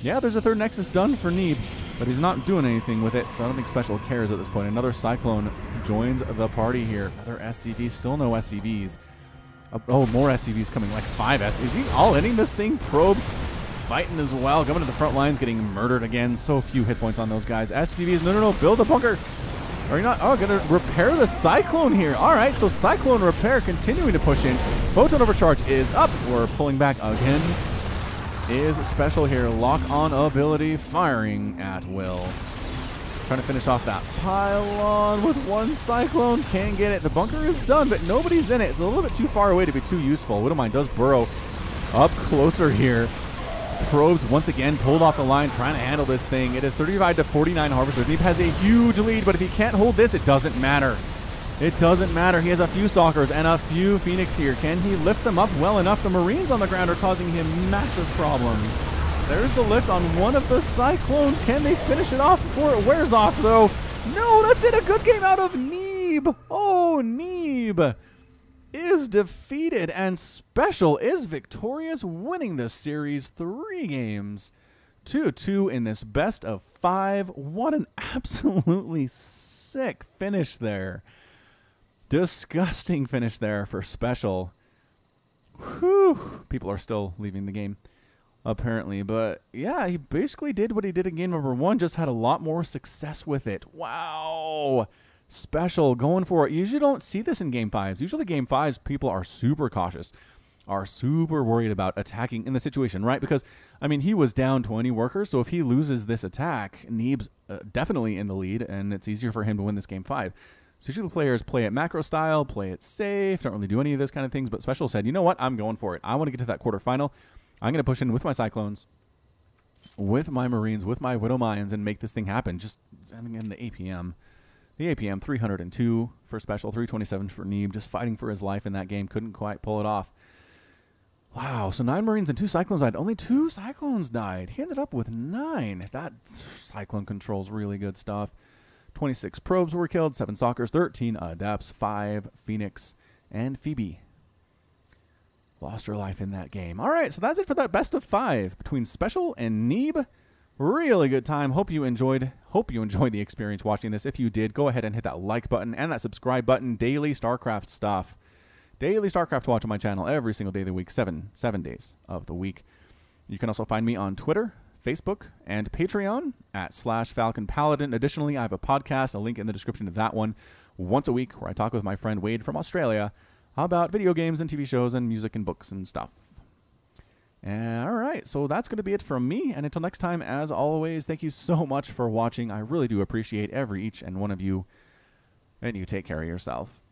Speaker 1: Yeah, there's a third Nexus done for Neeb, but he's not doing anything with it, so I don't think Special cares at this point. Another Cyclone joins the party here. Another SCV, still no SCVs. Oh, more SCVs coming, like 5 SCVs. Is he all hitting this thing? Probes fighting as well, coming to the front lines, getting murdered again. So few hit points on those guys. SCVs, no, build a bunker. Are you not? Oh, gonna repair the Cyclone here. All right, so Cyclone repair continuing to push in. Photon Overcharge is up. We're pulling back again. Is Special here. Lock on ability, firing at will. Trying to finish off that pylon with one Cyclone. Can't get it. The bunker is done, but nobody's in it. It's a little bit too far away to be too useful. Widowmine does burrow up closer here. Probes once again pulled off the line, trying to handle this thing. It is 35 to 49 Harvesters. Neeb has a huge lead, but if he can't hold this, it doesn't matter. It doesn't matter. He has a few Stalkers and a few Phoenix here. Can he lift them up well enough? The Marines on the ground are causing him massive problems. There's the lift on one of the Cyclones. Can they finish it off before it wears off, though? No, that's it. A good game out of Neeb. Oh, Neeb is defeated, and Special is victorious, winning this series 3 games. 2-2 in this best of 5. What an absolutely sick finish there. Disgusting finish there for Special. Whew. People are still leaving the game, apparently. But yeah, he basically did what he did in game number 1, just had a lot more success with it. Wow. Special going for it. You usually don't see this in game 5s. Usually game 5s, people are super cautious, are super worried about attacking in the situation, right? Because, I mean, he was down 20 workers, so if he loses this attack, Neeb's definitely in the lead, and it's easier for him to win this game 5. So usually the players play it macro style, play it safe, don't really do any of this kind of things, but Special said, you know what, I'm going for it. I want to get to that quarterfinal. I'm going to push in with my Cyclones, with my Marines, with my Widowmines, and make this thing happen. Just, I think in the APM. The APM, 302 for Special, 327 for Neeb, just fighting for his life in that game. Couldn't quite pull it off. Wow, so 9 Marines and 2 Cyclones died. Only 2 Cyclones died. He ended up with 9. That Cyclone control's really good stuff. 26 Probes were killed, 7 Stalkers, 13 Adepts, 5 Phoenix, and Phoebe lost her life in that game. All right, so that's it for that best of 5 between Special and Neeb. Really good time. Hope you enjoyed the experience watching this. If you did, go ahead and hit that like button and that subscribe button. Daily StarCraft stuff. Daily StarCraft watch on my channel every single day of the week, 7 days of the week. You can also find me on Twitter, Facebook, and Patreon at /FalconPaladin. Additionally, I have a podcast, a link in the description of that one, once a week, where I talk with my friend Wade from Australia about video games and TV shows and music and books and stuff. All right, so that's going to be it from me. And until next time, as always, thank you so much for watching. I really do appreciate each and one of you. And you take care of yourself.